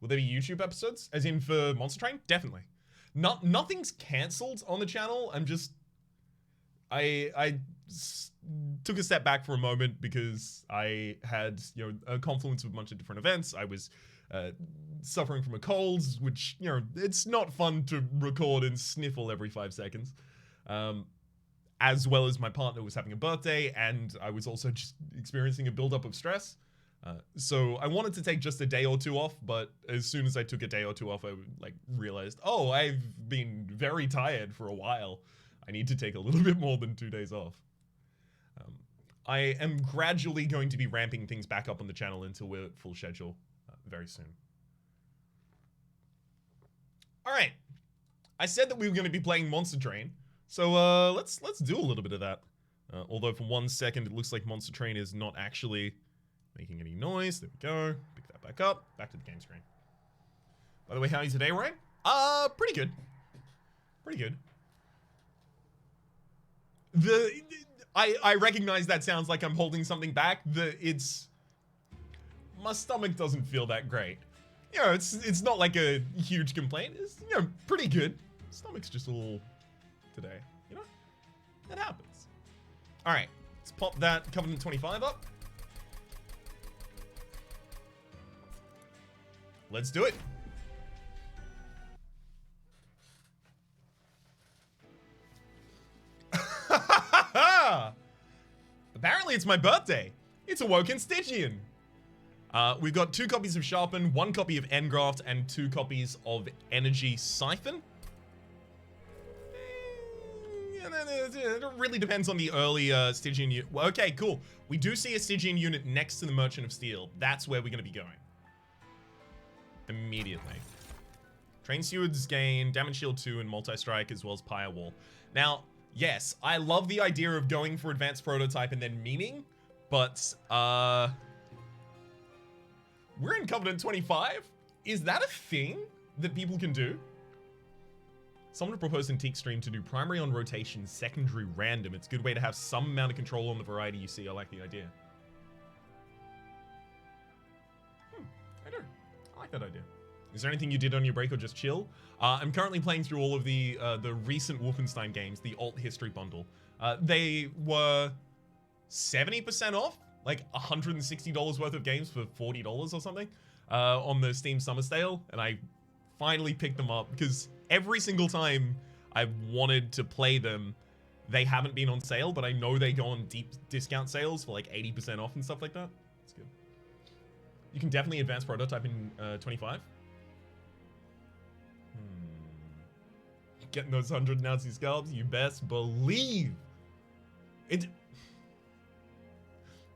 Will there be YouTube episodes? As in for Monster Train? Definitely. Nothing's cancelled on the channel. I'm just... took a step back for a moment because I had, a confluence of a bunch of different events. I was suffering from a cold, which, it's not fun to record and sniffle every 5 seconds. As well as my partner was having a birthday, and I was also just experiencing a buildup of stress. So I wanted to take just a day or two off, but as soon as I took a day or two off, I realized, oh, I've been very tired for a while. I need to take a little bit more than 2 days off. I am gradually going to be ramping things back up on the channel until we're at full schedule very soon. All right, I said that we were going to be playing Monster Train, so let's do a little bit of that. Although for 1 second it looks like Monster Train is not actually making any noise. There we go. Pick that back up. Back to the game screen. By the way, how are you today, Ryan? Pretty good. Pretty good. I recognize that sounds like I'm holding something back. My stomach doesn't feel that great. It's not like a huge complaint. It's, pretty good. Stomach's just a little today, That happens. All right, let's pop that Covenant 25 up. Let's do it. Apparently it's my birthday. It's Awoken Stygian. We've got 2 copies of Sharpen, 1 copy of Engraft, and 2 copies of Energy Siphon. It really depends on the early Stygian unit. Well, okay, cool. We do see a Stygian unit next to the Merchant of Steel. That's where we're going to be going. Immediately. Train Stewards gain Damage Shield 2 and Multi-Strike as well as Pyre Wall. Now, yes, I love the idea of going for Advanced Prototype and then memeing, but we're in Covenant 25? Is that a thing that people can do? Someone proposed in Teak Stream to do primary on rotation, secondary random. It's a good way to have some amount of control on the variety you see. I like the idea. I do. I like that idea. Is there anything you did on your break or just chill? I'm currently playing through all of the recent Wolfenstein games, the alt history bundle. They were 70% off, like $160 worth of games for $40 or something, on the Steam Summer Sale, and I finally picked them up because every single time I've wanted to play them, they haven't been on sale, but I know they go on deep discount sales for like 80% off and stuff like that. It's good. You can definitely advance prototype in 25. Getting those 100 Nazi scalps, you best believe it.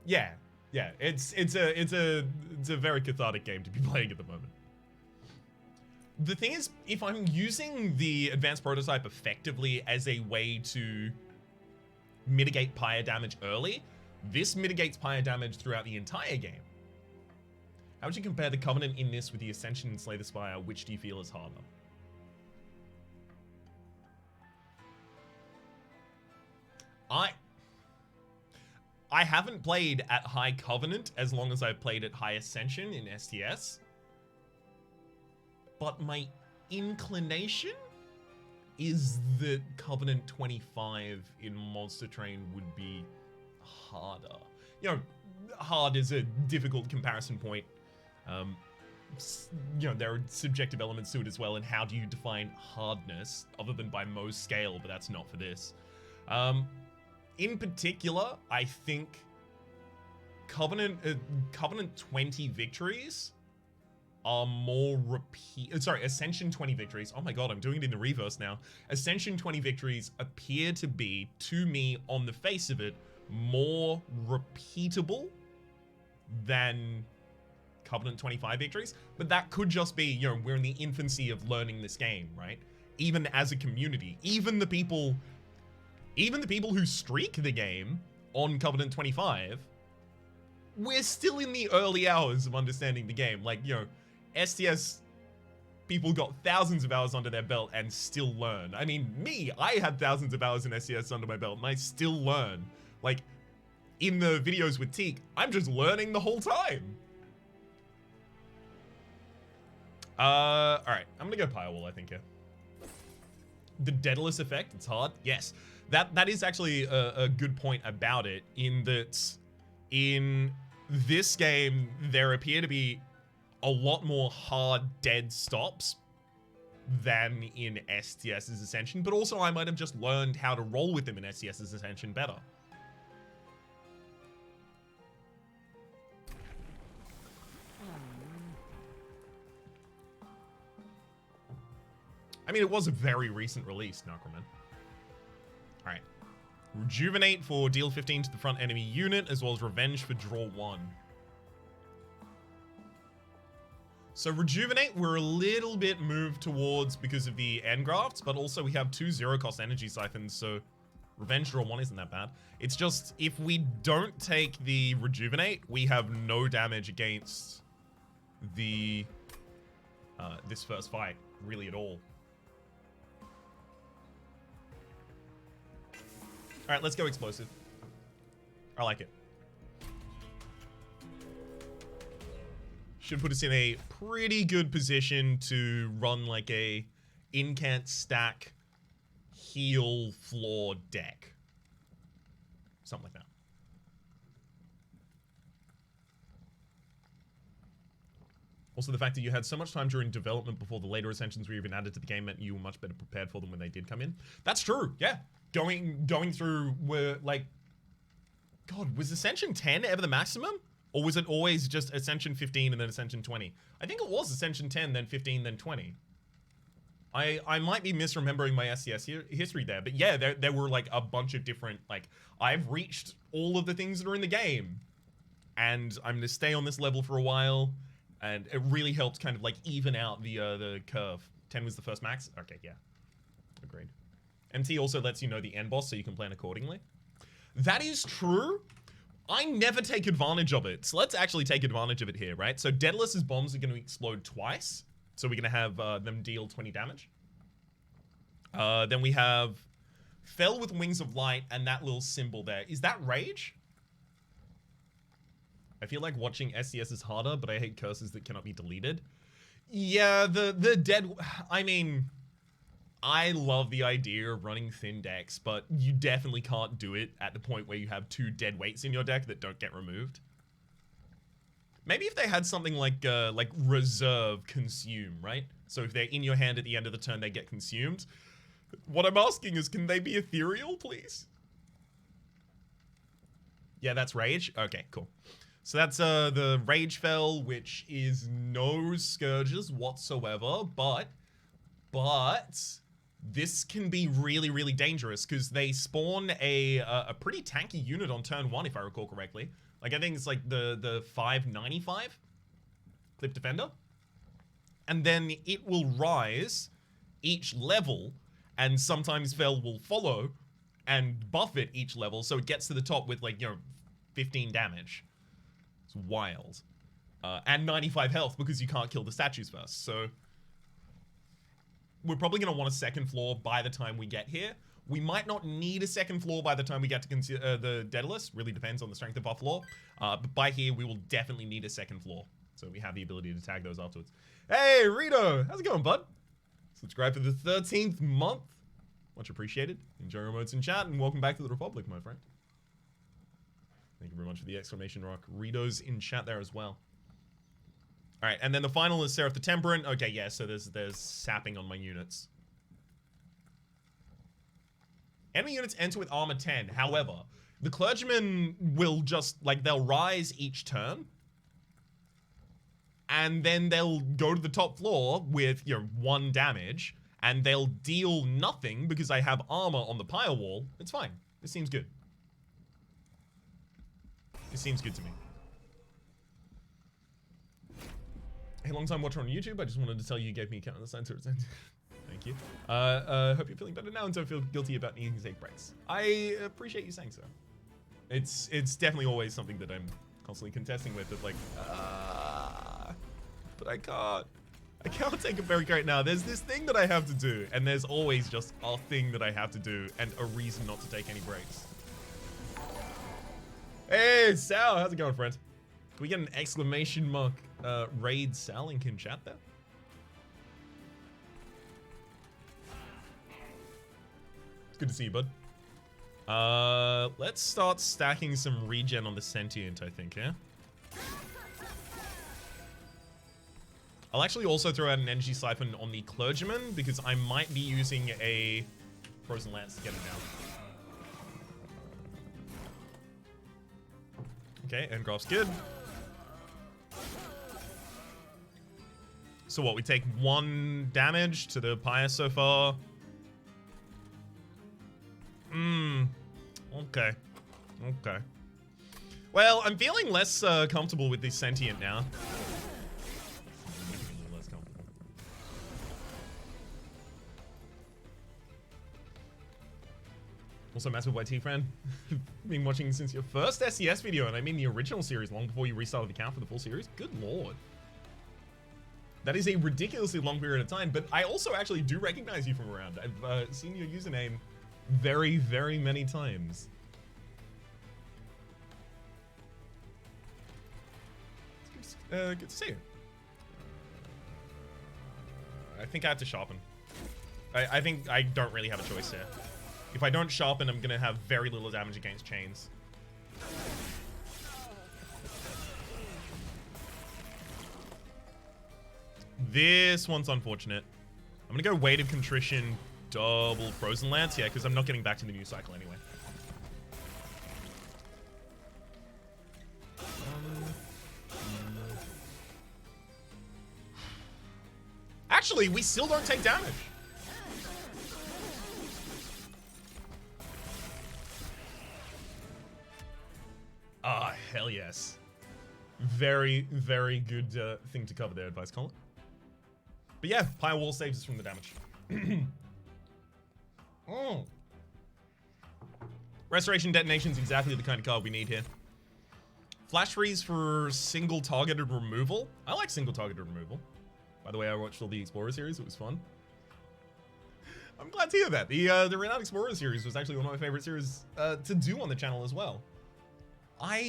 Yeah, it's a very cathartic game to be playing at the moment. The thing is, if I'm using the advanced prototype effectively as a way to mitigate pyre damage early, this mitigates pyre damage throughout the entire game. How would you compare the Covenant in this with the Ascension and Slay the Spire? Which do you feel is harder? I haven't played at High Covenant as long as I've played at High Ascension in STS. But my inclination is that Covenant 25 in Monster Train would be harder. Hard is a difficult comparison point. There are subjective elements to it as well, and how do you define hardness other than by Mohs scale, but that's not for this. In particular, I think Covenant 20 victories are more Ascension 20 victories. Oh my god, I'm doing it in the reverse now. Ascension 20 victories appear to be, to me, on the face of it, more repeatable than Covenant 25 victories. But that could just be, we're in the infancy of learning this game, right? Even as a community, even the people who streak the game on Covenant 25, we're still in the early hours of understanding the game. Like, STS people got thousands of hours under their belt and still learn. I mean, I had thousands of hours in STS under my belt and I still learn. Like, in the videos with Teak, I'm just learning the whole time. Alright. I'm gonna go Firewall, I think, here. The Daedalus effect, it's hard. Yes. That is actually a good point about it, in that in this game, there appear to be a lot more hard dead stops than in STS's Ascension, but also I might have just learned how to roll with them in STS's Ascension better. I mean, it was a very recent release, Necroman. Alright. Rejuvenate for deal 15 to the front enemy unit, as well as Revenge for draw 1. So Rejuvenate, we're a little bit moved towards because of the Engrafts, but also we have 2 0-cost energy siphons, so Revenge draw 1 isn't that bad. It's just, if we don't take the Rejuvenate, we have no damage against the this first fight, really at all. Alright, let's go Explosive. I like it. Should put us in a pretty good position to run like a Incant stack heal floor deck. Something like that. Also, the fact that you had so much time during development before the later Ascensions were even added to the game meant you were much better prepared for them when they did come in. That's true, yeah. Going through were like... God, was Ascension 10 ever the maximum? Or was it always just Ascension 15 and then Ascension 20? I think it was Ascension 10, then 15, then 20. I might be misremembering my SCS history there, but yeah, there were like a bunch of different, like, I've reached all of the things that are in the game, and I'm gonna stay on this level for a while, and it really helped kind of like even out the curve. 10 was the first max? Okay, yeah. Agreed. MT also lets you know the end boss so you can plan accordingly. That is true. I never take advantage of it. So let's actually take advantage of it here, right? So Daedalus's bombs are going to explode twice. So we're going to have them deal 20 damage. Then we have Fell with Wings of Light and that little symbol there. Is that Rage? I feel like watching SCS is harder, but I hate curses that cannot be deleted. Yeah, the dead... I mean... I love the idea of running thin decks, but you definitely can't do it at the point where you have 2 dead weights in your deck that don't get removed. Maybe if they had something like Reserve Consume, right? So if they're in your hand at the end of the turn, they get consumed. What I'm asking is, can they be ethereal, please? Yeah, that's Rage. Okay, cool. So that's the Rage Fell, which is no Scourges whatsoever, but this can be really, really dangerous because they spawn a pretty tanky unit on turn 1, if I recall correctly. Like, I think it's like the 595 Clip Defender. And then it will rise each level, and sometimes Fell will follow and buff it each level, so it gets to the top with, like, 15 damage. It's wild. And 95 health because you can't kill the statues first, so... We're probably going to want a second floor by the time we get here. We might not need a second floor by the time we get to the Daedalus. Really depends on the strength of our floor. But by here, we will definitely need a second floor. So we have the ability to tag those afterwards. Hey, Rito! How's it going, bud? Subscribe for the 13th month. Much appreciated. Enjoy your moments in chat, and welcome back to the Republic, my friend. Thank you very much for the exclamation rock. Rito's in chat there as well. Alright, and then the final is Seraph the Temperate. Okay, yeah, so there's sapping on my units. Enemy units enter with armor 10. However, the clergymen will just, like, they'll rise each turn. And then they'll go to the top floor with, 1 damage. And they'll deal nothing because I have armor on the pyre wall. It's fine. This seems good. It seems good to me. Hey, long time watcher on YouTube. I just wanted to tell you gave me a count on the sign. Thank you. Hope you're feeling better now and don't feel guilty about needing to take breaks. I appreciate you saying so. It's definitely always something that I'm constantly contesting with. Of like, but I can't take a break right now. There's this thing that I have to do, and there's always just a thing that I have to do and a reason not to take any breaks. Hey, Sal, how's it going, friend? Can we get an exclamation mark raid Sal in chat there? Good to see you, bud. Let's start stacking some regen on the Sentient, I think, yeah? I'll actually also throw out an Energy Siphon on the Clergyman, because I might be using a Frozen Lance to get him down. Okay, Endgraft's good. So what, we take 1 damage to the Pious so far? Okay. Okay. Well, I'm feeling less comfortable with this Sentient now. Less comfortable. Also, massive YT friend. Been watching since your first SCS video, and I mean the original series, long before you restarted the account for the full series. Good lord. That is a ridiculously long period of time, but I also actually do recognize you from around. I've seen your username very, very many times. Good to see you. I think I have to sharpen. I think I don't really have a choice here. If I don't sharpen, I'm gonna have very little damage against chains. This one's unfortunate. I'm gonna go Weight of Contrition, double Frozen Lance, yeah, because I'm not getting back to the new cycle anyway. Actually, we still don't take damage. Ah, hell yes. Very, very good thing to cover there, Advice Colin. But yeah, Pyre Wall saves us from the damage. Oh. Restoration Detonation's exactly the kind of card we need here. Flash Freeze for single targeted removal. I like single targeted removal. By the way, I watched all the Explorer series. It was fun. I'm glad to hear that. The Renowned Explorer series was actually one of my favorite series to do on the channel as well. How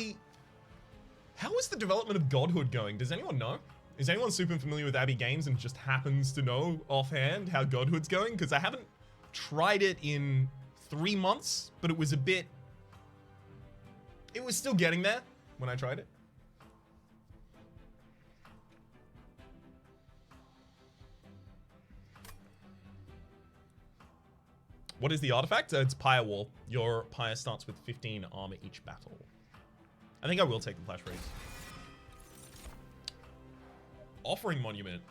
is the development of Godhood going? Does anyone know? Is anyone super familiar with Abbey Games and just happens to know offhand how Godhood's going? Because I haven't tried it in 3 months, but it was a bit... It was still getting there when I tried it. What is the artifact? It's Pyre Wall. Your Pyre starts with 15 armor each battle. I think I will take the Flash Freeze. Offering Monument.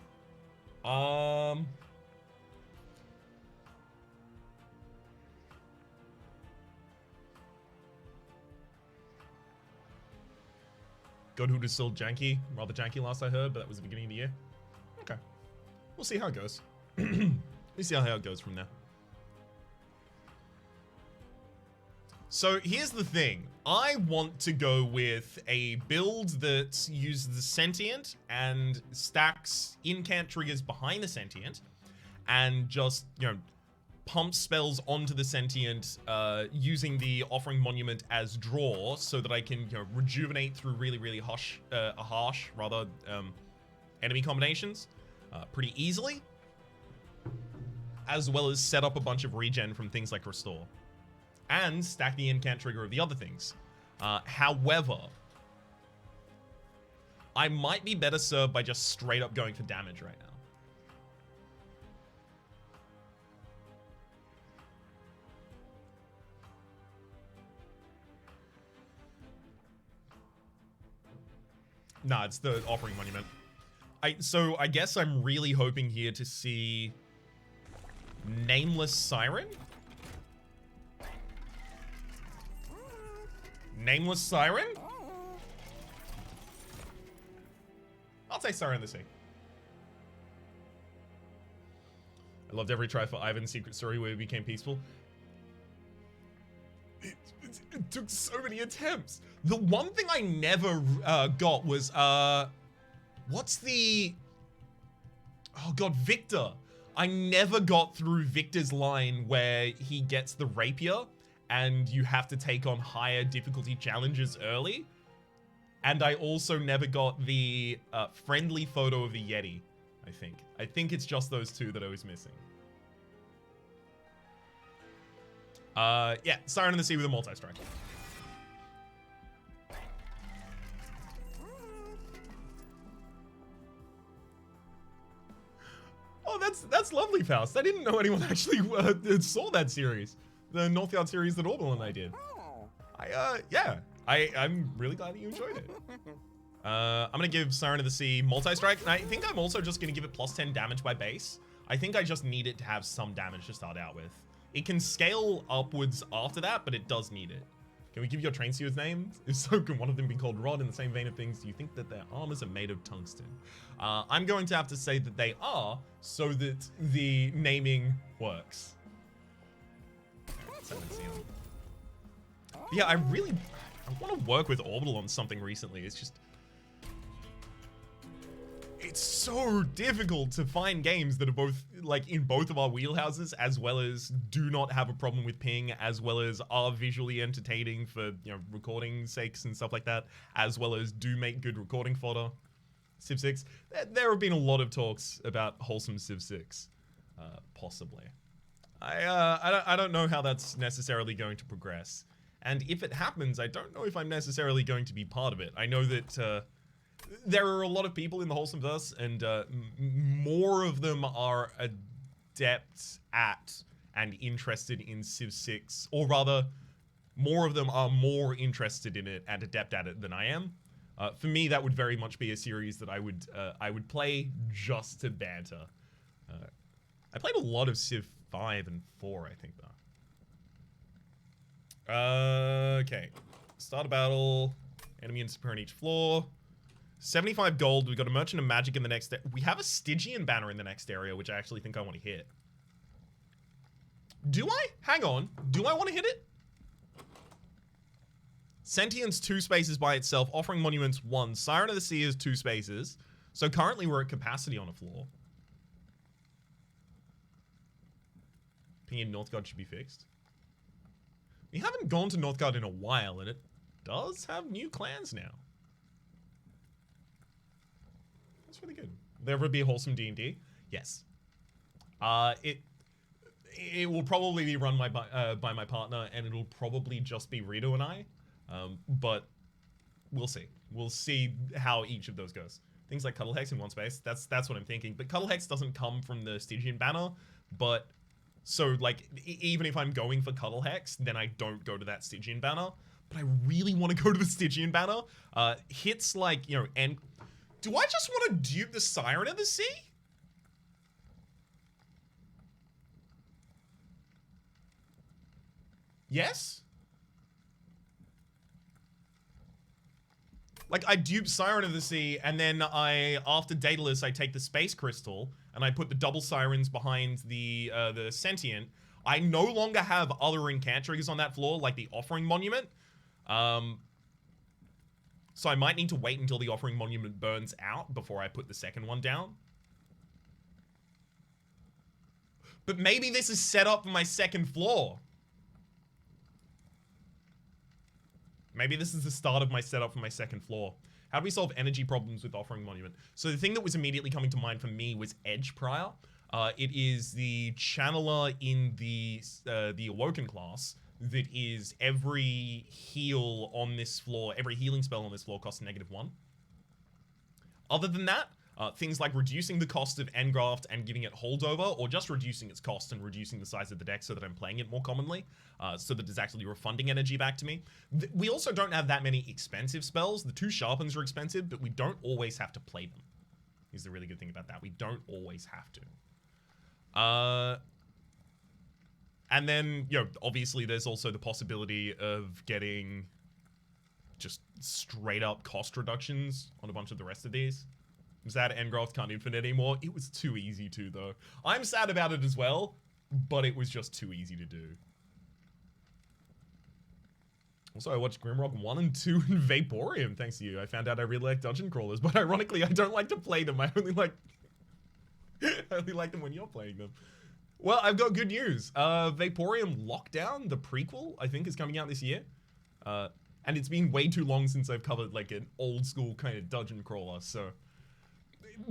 Godhood is still janky. Rather janky last I heard, but that was the beginning of the year. Okay. We'll see how it goes. We'll see how it goes from there. So here's the thing. I want to go with a build that uses the Sentient and stacks Incant triggers behind the Sentient and just, you know, pumps spells onto the Sentient using the Offering Monument as draw so that I can, you know, rejuvenate through really, really harsh enemy combinations pretty easily, as well as set up a bunch of regen from things like Restore. And stack the Incant trigger of the other things. However, I might be better served by just straight up going for damage right now. Nah, it's the Offering Monument. So I guess I'm really hoping here to see Nameless Siren. Nameless Siren? I'll take Siren the Sea. I loved every try for Ivan's secret story where he became peaceful. It took so many attempts. The one thing I never got was, what's the... Oh god, Victor. I never got through Victor's line where he gets the rapier and you have to take on higher difficulty challenges early. And I also never got the friendly photo of the Yeti, I think. I think it's just those two that I was missing. Yeah, Siren of the Sea with a multi-strike. Oh, that's lovely, Faust. I didn't know anyone actually saw that series. The Northgard series that Orbital and I did. Yeah. I'm really glad that you enjoyed it. I'm gonna give Siren of the Sea multi-strike, and I think I'm also just gonna give it plus 10 damage by base. I think I just need it to have some damage to start out with. It can scale upwards after that, but it does need it. Can we give your train stewards names? If so, can one of them be called Rod? In the same vein of things, do you think that their armors are made of tungsten? I'm going to have to say that they are, so that the naming works. Yeah, I want to work with Orbital on something recently. It's just... It's so difficult to find games that are both, like, in both of our wheelhouses, as well as do not have a problem with ping, as well as are visually entertaining for, you know, recording sakes and stuff like that, as well as do make good recording fodder. Civ 6. There have been a lot of talks about wholesome Civ 6. Possibly. I don't know how that's necessarily going to progress. And if it happens, I don't know if I'm necessarily going to be part of it. I know that there are a lot of people in the Wholesomeverse, and more of them are adept at and interested in Civ 6, or rather, more of them are more interested in it and adept at it than I am. For me, that would very much be a series that I would play just to banter. I played a lot of Civ 5 and 4, I think, though. Okay. Start a battle. Enemy and super on each floor. 75 gold. We've got a Merchant of Magic in the next... We have a Stygian Banner in the next area, which I actually think I want to hit. Do I? Hang on. Do I want to hit it? Sentience 2 spaces by itself. Offering Monuments 1. Siren of the Sea is 2 spaces. So currently we're at capacity on a floor. Ping in Northgard should be fixed. We haven't gone to Northgard in a while, and it does have new clans now. That's really good. There would be a wholesome D&D? Yes. It will probably be run by my partner, and it'll probably just be Rito and I. But we'll see. We'll see how each of those goes. Things like Cuddle Hex in one space. That's what I'm thinking. But Cuddle Hex doesn't come from the Stygian Banner, but... So, like, even if I'm going for Cuddle Hex, then I don't go to that Stygian Banner. But I really want to go to the Stygian Banner. Hits like, you know, and... Do I just want to dupe the Siren of the Sea? Yes? Like, I dupe Siren of the Sea, and then after Daedalus, I take the Space Crystal, and I put the double Sirens behind the Sentient. I no longer have other Incant triggers on that floor, like the Offering Monument. So I might need to wait until the Offering Monument burns out before I put the second one down. But maybe this is set up for my second floor. Maybe this is the start of my setup for my second floor. How do we solve energy problems with Offering Monument? So the thing that was immediately coming to mind for me was Edge Prior. It is the channeler in the Awoken class that is every heal on this floor, every healing spell on this floor costs -1. Other than that, things like reducing the cost of Engraft and giving it holdover, or just reducing its cost and reducing the size of the deck so that I'm playing it more commonly, so that it's actually refunding energy back to me. We also don't have that many expensive spells. The 2 Sharpens are expensive, but we don't always have to play them. Is the really good thing about that. We don't always have to. And then, you know, obviously there's also the possibility of getting just straight up cost reductions on a bunch of the rest of these. I'm sad Engraft can't infinite anymore. It was too easy to, though. I'm sad about it as well, but it was just too easy to do. Also, I watched Grimrock 1 and 2 and Vaporium, thanks to you. I found out I really like dungeon crawlers, but ironically, I don't like to play them. I only like them when you're playing them. Well, I've got good news. Vaporium Lockdown, the prequel, I think is coming out this year. And it's been way too long since I've covered, like, an old school kind of dungeon crawler, so...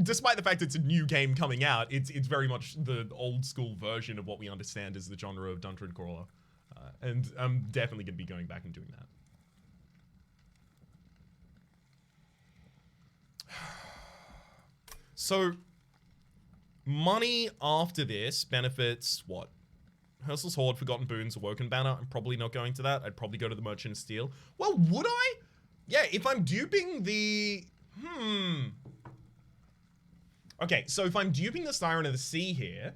Despite the fact it's a new game coming out, it's very much the old school version of what we understand as the genre of dungeon crawler. And I'm definitely going to be going back and doing that. So, money after this benefits what? Herzal's Hoard, Forgotten Boons, Awoken Banner. I'm probably not going to that. I'd probably go to the Merchant of Steel. Well, would I? Yeah, if I'm duping the... Okay, so if I'm duping the Siren of the Sea here,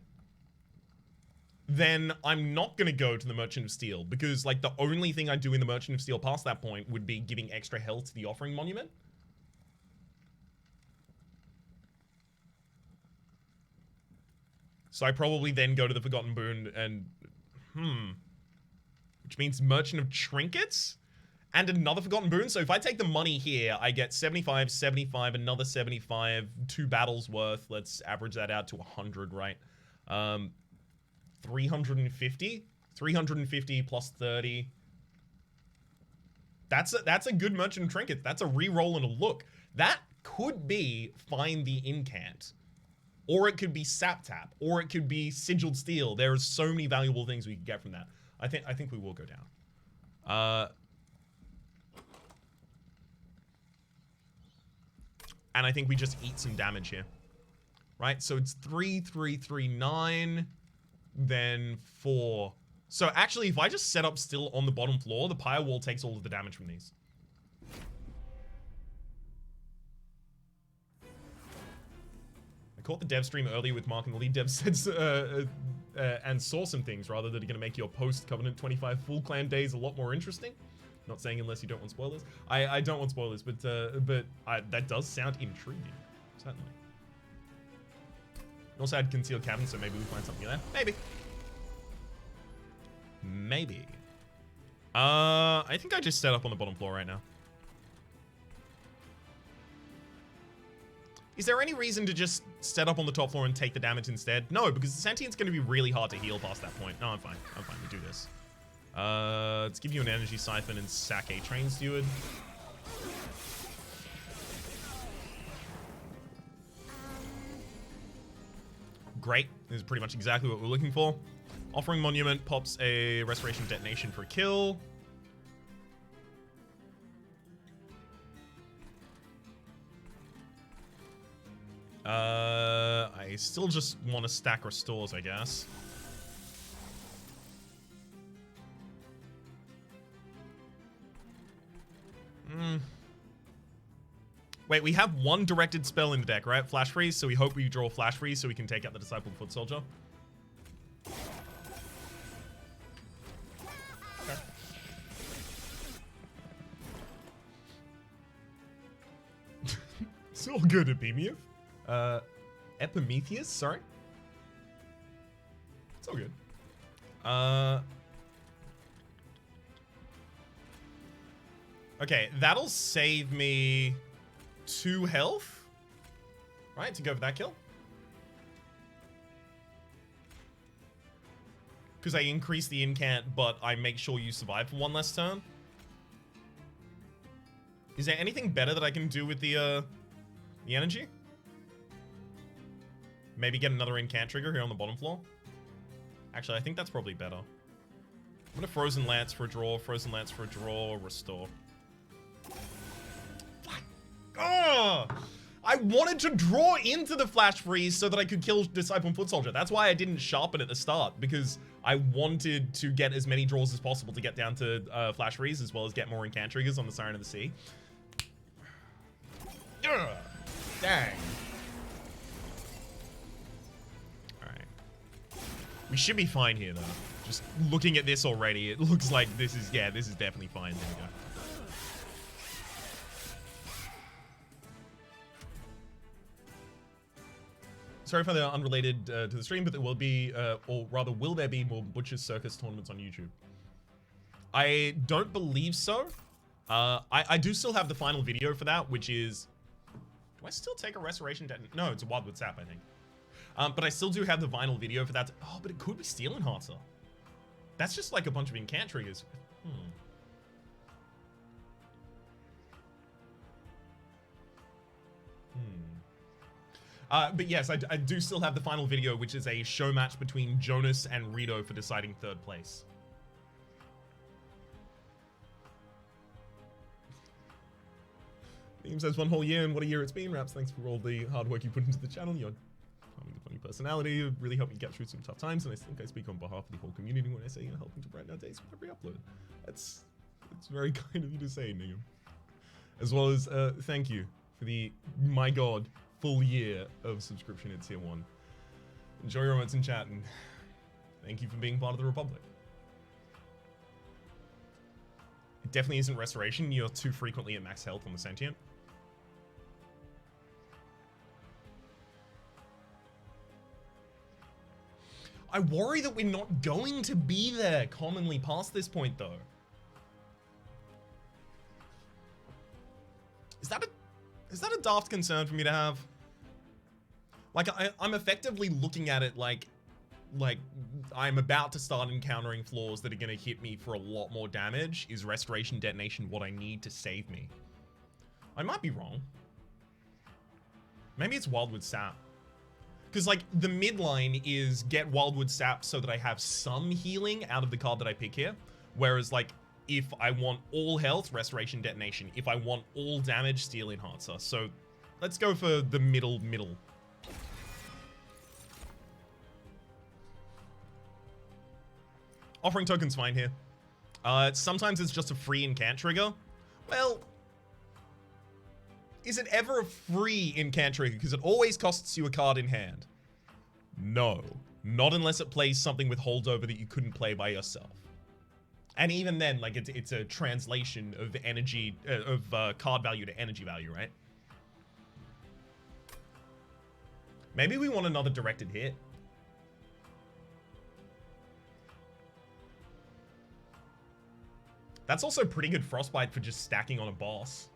then I'm not going to go to the Merchant of Steel, because, like, the only thing I do in the Merchant of Steel past that point would be giving extra health to the Offering Monument. So I probably then go to the Forgotten Boon and... Which means Merchant of Trinkets? And another Forgotten Boon? So if I take the money here, I get 75, 75, another 75, 2 battles worth. Let's average that out to 100, right? 350? 350 plus 30. That's a good Merchant of Trinkets. That's a re-roll and a look. That could be Find the Incant. Or it could be Sap Tap, or it could be Sigiled Steel. There are so many valuable things we could get from that. I think we will go down. And I think we just eat some damage here. Right? So it's 3, 3, 3, 9, then 4. So actually, if I just set up still on the bottom floor, the Pyre Wall takes all of the damage from these. Caught the dev stream earlier with Mark and the lead dev said and saw some things rather that are going to make your post-Covenant 25 full clan days a lot more interesting. Not saying unless you don't want spoilers. I don't want spoilers, but that does sound intriguing. Certainly. Also had Concealed Cabin, so maybe we find something there. Maybe. Maybe. I think I just set up on the bottom floor right now. Is there any reason to just set up on the top floor and take the damage instead? No, because the Sentient's going to be really hard to heal past that point. No, I'm fine. I'm fine. We do this. Let's give you an Energy Siphon and sack a Train Steward. Great. This is pretty much exactly what we're looking for. Offering Monument pops a Restoration Detonation for a kill. I still just want to stack Restores, I guess. Wait, we have one directed spell in the deck, right? Flash Freeze, so we hope we draw Flash Freeze so we can take out the Discipled Foot Soldier. Okay. It's all good, Epimiev. Epimetheus, sorry. It's all good. Okay, that'll save me 2 health, right, to go for that kill. Because I increase the incant, but I make sure you survive for 1 less turn. Is there anything better that I can do with the energy? Maybe get another incant trigger here on the bottom floor. Actually, I think that's probably better. I'm gonna Frozen Lance for a draw, Frozen Lance for a draw, Restore. Oh! I wanted to draw into the Flash Freeze so that I could kill Disciple and Foot Soldier. That's why I didn't sharpen at the start, because I wanted to get as many draws as possible to get down to Flash Freeze, as well as get more incant triggers on the Siren of the Sea. Ugh. Dang. We should be fine here, though. Just looking at this already, it looks like this is definitely fine. There we go. Sorry for the unrelated to the stream, but there will be, or rather, will there be more Butcher's Circus tournaments on YouTube? I don't believe so. I do still have the final video for that, which is... Do I still take a Restoration Detonation? No, it's a Wildwood Sap, I think. But I still do have the vinyl video for that. Oh, but it could be Steel Enhancer. That's just like a bunch of incant triggers. But yes, I do still have the final video, which is a show match between Jonas and Rito for deciding 3rd place. Team says 1 whole year, and what a year it's been. Raps, thanks for all the hard work you put into the channel. You're a funny personality. You really helped me get through some tough times, and I think I speak on behalf of the whole community when I say you're helping to brighten our days with every upload. It's very kind of you to say, Nigam. As well as thank you for the, my god, full year of subscription at Tier 1. Enjoy your moments in chat, and thank you for being part of the Republic. It definitely isn't restoration. You're too frequently at max health on the Sentient. I worry that we're not going to be there commonly past this point, though. Is that a daft concern for me to have? Like, I'm effectively looking at it like I'm about to start encountering flaws that are going to hit me for a lot more damage. Is Restoration Detonation what I need to save me? I might be wrong. Maybe it's Wildwood Sap. Because, like, the midline is get Wildwood Sap so that I have some healing out of the card that I pick here. Whereas, like, if I want all health, Restoration Detonation. If I want all damage, Steel Enhancer. So, let's go for the middle. Offering token's fine here. Sometimes it's just a free incant trigger. Well, is it ever a free incant trigger? Because it always costs you a card in hand. No. Not unless it plays something with holdover that you couldn't play by yourself. And even then, like, it's a translation of energy, card value to energy value, right? Maybe we want another directed hit. That's also pretty good Frostbite for just stacking on a boss.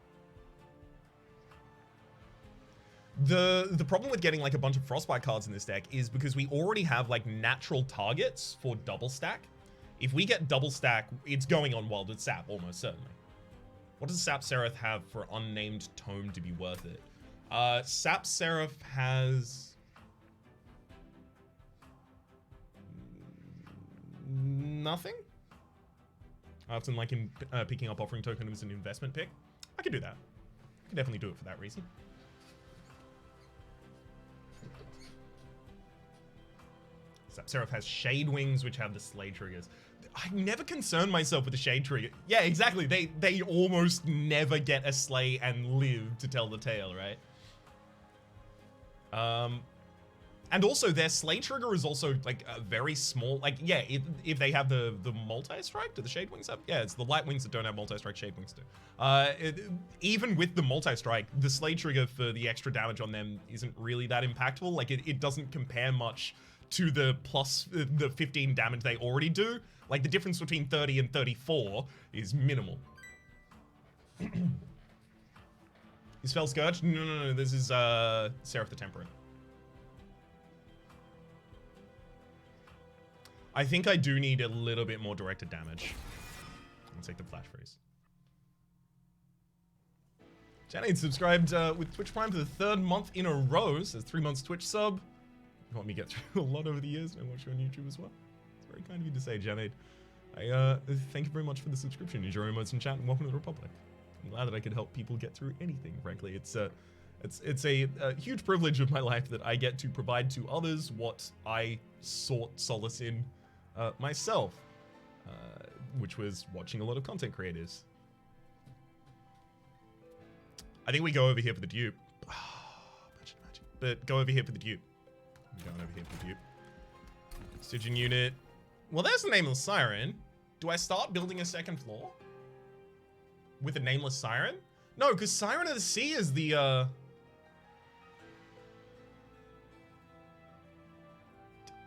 The problem with getting like a bunch of Frostbite cards in this deck is because we already have like natural targets for double stack. If we get double stack, it's going on Wildwood Sap, almost certainly. What does Sap Seraph have for unnamed tome to be worth it? Sap Seraph has... nothing? I often like him picking up Offering Token as an investment pick. I could do that. I could definitely do it for that reason. Sap Seraph has Shade Wings, which have the Slay triggers. I never concern myself with the Shade trigger. Yeah, exactly. They almost never get a Slay and live to tell the tale, right? And also their Slay trigger is also like a very small, like, yeah, if they have the multi-strike, do the Shade Wings have? Yeah, it's the Light Wings that don't have multi-strike, Shade Wings do. Even with the multi-strike, the Slay trigger for the extra damage on them isn't really that impactful. Like, it doesn't compare much to the plus, the 15 damage they already do. Like, the difference between 30 and 34 is minimal. Is Fel Scourge? No, this is Seraph the Temperate. I think I do need a little bit more directed damage. I'll take the Flash Freeze. Janet subscribed with Twitch Prime for the 3rd month in a row. Says 3 months Twitch sub. You helped me get through a lot over the years. I watch you on YouTube as well. It's very kind of you to say, Janet. I thank you very much for the subscription. Enjoy your moments in chat and welcome to the Republic. I'm glad that I could help people get through anything, frankly. It's a huge privilege of my life that I get to provide to others what I sought solace in myself, which was watching a lot of content creators. I think we go over here for the dupe. Magic. But go over here for the dupe. I'm going over here for the dupe. Stygian unit. Well, there's the Nameless Siren. Do I start building a 2nd floor? With a Nameless Siren? No, because Siren of the Sea is the,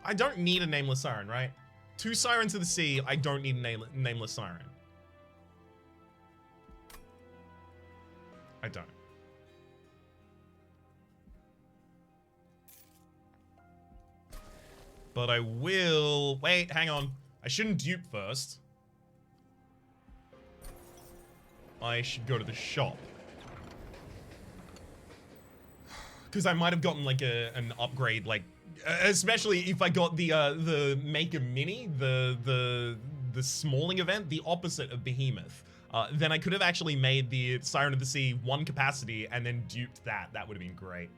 I don't need a Nameless Siren, right? 2 Sirens of the Sea, I don't need a Nameless Siren. I don't. But I will... Wait, hang on. I shouldn't dupe first. I should go to the shop. Because I might have gotten like an upgrade, like... especially if I got the Make a Mini, the Smalling event, the opposite of Behemoth. then I could have actually made the Siren of the Sea 1 capacity and then duped that. That would have been great.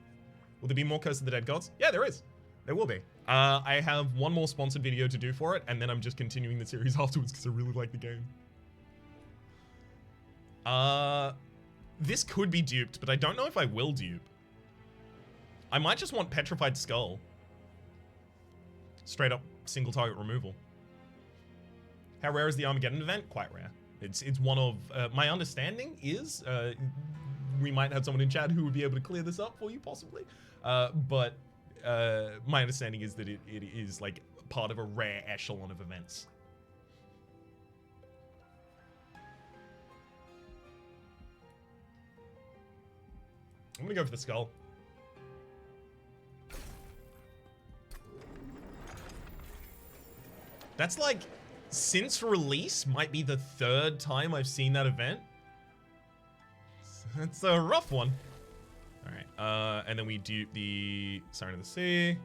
Will there be more Curse of the Dead Gods? Yeah, there is. There will be. I have one more sponsored video to do for it, and then I'm just continuing the series afterwards because I really like the game. This could be duped, but I don't know if I will dupe. I might just want Petrified Skull. Straight up single target removal. How rare is the Armageddon event? Quite rare. It's one of, my understanding is, we might have someone in chat who would be able to clear this up for you, possibly. But my understanding is that it is like part of a rare echelon of events. I'm gonna go for the skull. That's like, since release, might be the 3rd time I've seen that event. It's a rough one. Alright, and then we dupe the Siren of the Sea.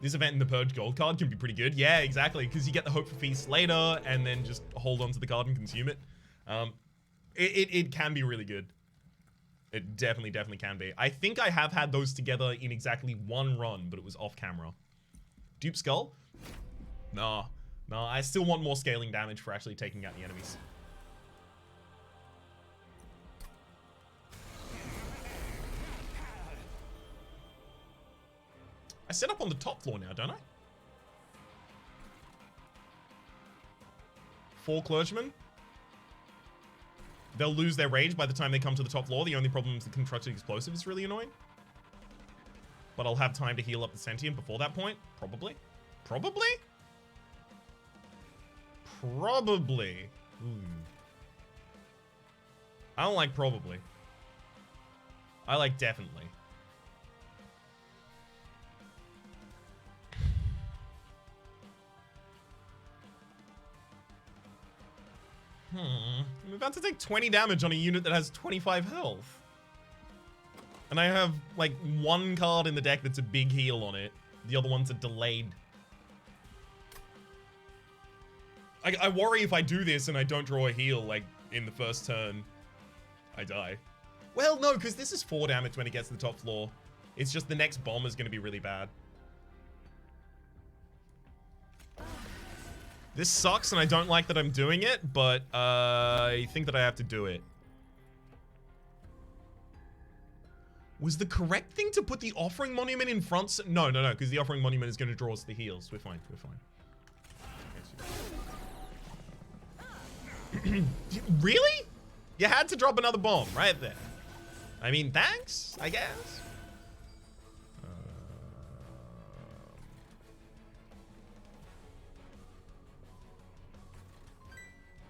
This event in the Purge gold card can be pretty good. Yeah, exactly, because you get the Hope for Feast later, and then just hold on to the card and consume it. It can be really good. It definitely can be. I think I have had those together in exactly 1 run, but it was off camera. Dupe Skull? No, I still want more scaling damage for actually taking out the enemies. I set up on the top floor now, don't I? 4 clergymen. They'll lose their rage by the time they come to the top floor. The only problem is the constructed explosive is really annoying. But I'll have time to heal up the sentient before that point. Probably. Probably? Probably. I don't like probably. I like definitely. I'm about to take 20 damage on a unit that has 25 health. And I have, like, 1 card in the deck that's a big heal on it. The other ones are delayed. I worry if I do this and I don't draw a heal, like, in the first turn, I die. Well, no, because this is 4 damage when it gets to the top floor. It's just the next bomb is going to be really bad. This sucks, and I don't like that I'm doing it, but I think that I have to do it. Was the correct thing to put the Offering Monument in front? No, because the Offering Monument is going to draw us the heals. We're fine, Really? You had to drop another bomb right there. I mean, thanks, I guess.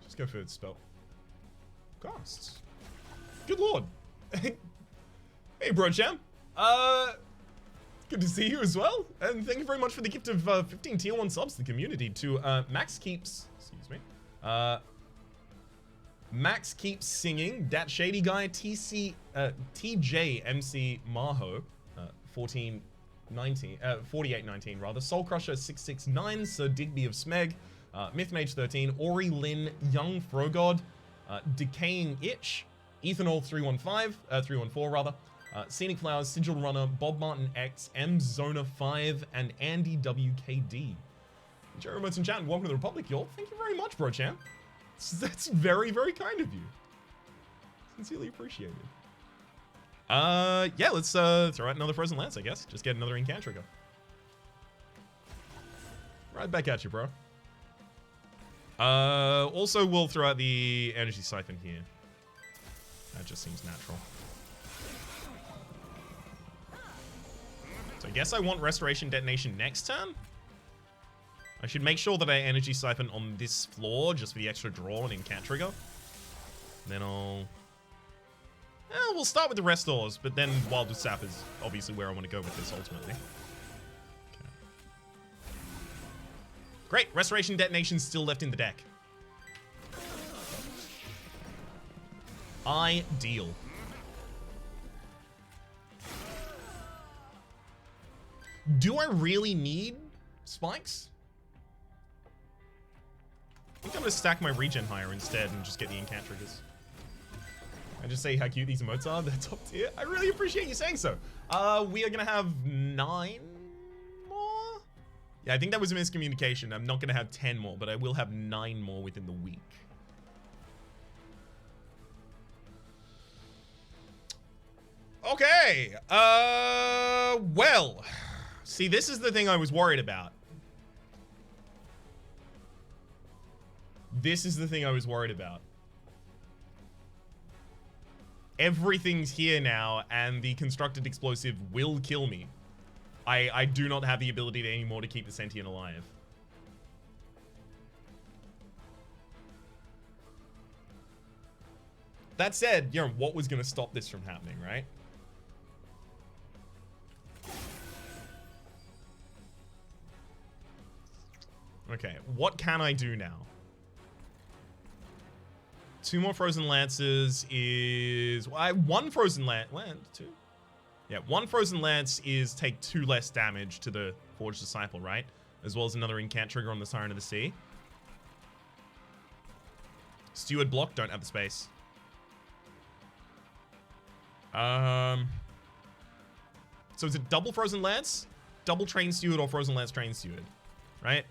Just go for its spell. Costs. Good lord. Hey, bro, champ. Good to see you as well. And thank you very much for the gift of 15 tier 1 subs to the community. To Max Keeps, excuse me. Max Keeps Singing, Dat Shady Guy, TJ MC Maho, 4819 rather, Soul Crusher 669, Sir Digby of Smeg, Myth Mage 13, Ori Lin, Young Frogod, Decaying Itch, Ethanol 314 rather, Scenic Flowers, Sigil Runner, Bob Martin X, M Zona 5, and Andy WKD. Jerry Merton Chat, and welcome to the Republic, y'all. Thank you very much, bro champ. That's very, very kind of you. Sincerely appreciated. Yeah, let's throw out another Frozen Lance, I guess. Just get another Incant trigger. Right back at you, bro. Also, we'll throw out the Energy Siphon here. That just seems natural. So I guess I want Restoration Detonation next turn. I should make sure that I Energy Siphon on this floor just for the extra draw and Incant trigger. Then we'll start with the Restores, but then Wild with Sap is obviously where I want to go with this ultimately. Okay. Great, Restoration Detonation's still left in the deck. Ideal. Do I really need spikes? think I'm gonna stack my regen higher instead and just get the incant triggers. I just say how cute these emotes are. They're top tier. I really appreciate you saying so. We are gonna have 9 more. Yeah, I think that was a miscommunication. I'm not gonna have 10 more, but I will have 9 more within the week. Okay. Well, see, this is the thing I was worried about. This is the thing I was worried about. Everything's here now, and the constructed explosive will kill me. I do not have the ability to anymore to keep the sentient alive. That said, you know, what was going to stop this from happening, right? Okay, what can I do now? 2 more frozen lances is... one frozen lance... 2? Yeah, 1 frozen lance is take 2 less damage to the Forged Disciple, right? As well as another incant trigger on the Siren of the Sea. Steward block, don't have the space. So is it double frozen lance, double train steward, or frozen lance train steward, right?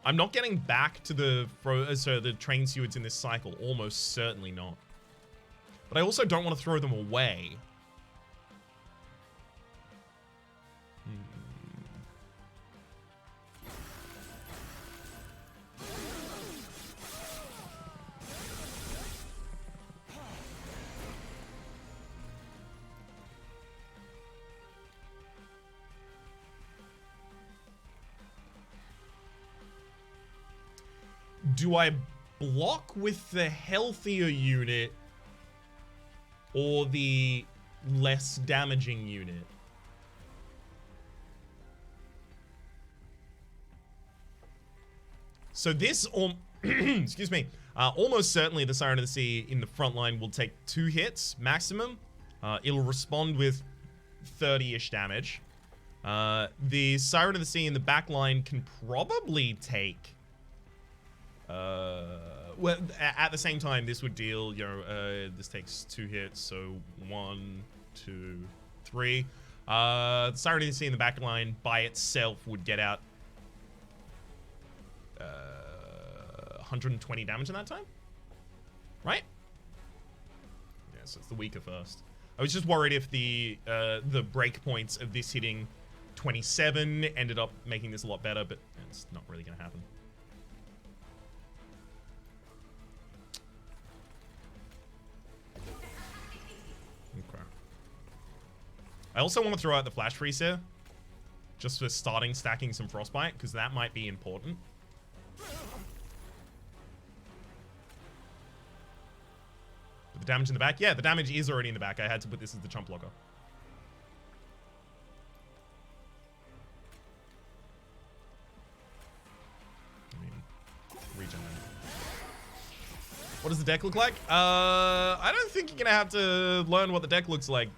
I'm not getting back to the train stewards in this cycle. Almost certainly not. But I also don't want to throw them away. Do I block with the healthier unit or the less damaging unit? So this, excuse me, almost certainly the Siren of the Sea in the front line will take 2 hits maximum. It'll respond with 30-ish damage. The Siren of the Sea in the back line can probably take... well, at the same time, this would deal, you know, this takes 2 hits, so 1, 2, 3. The Siren of the Sea in the back line by itself would get out 120 damage in that time, right? Yeah, so it's the weaker first. I was just worried if the breakpoints of this hitting 27 ended up making this a lot better, but it's not really going to happen. Okay. I also want to throw out the flash freeze here, just for starting stacking some frostbite, because that might be important. But the damage in the back? Yeah, the damage is already in the back. I had to put this as the chump blocker. I mean, regen. What does the deck look like? I don't think you're gonna have to learn what the deck looks like.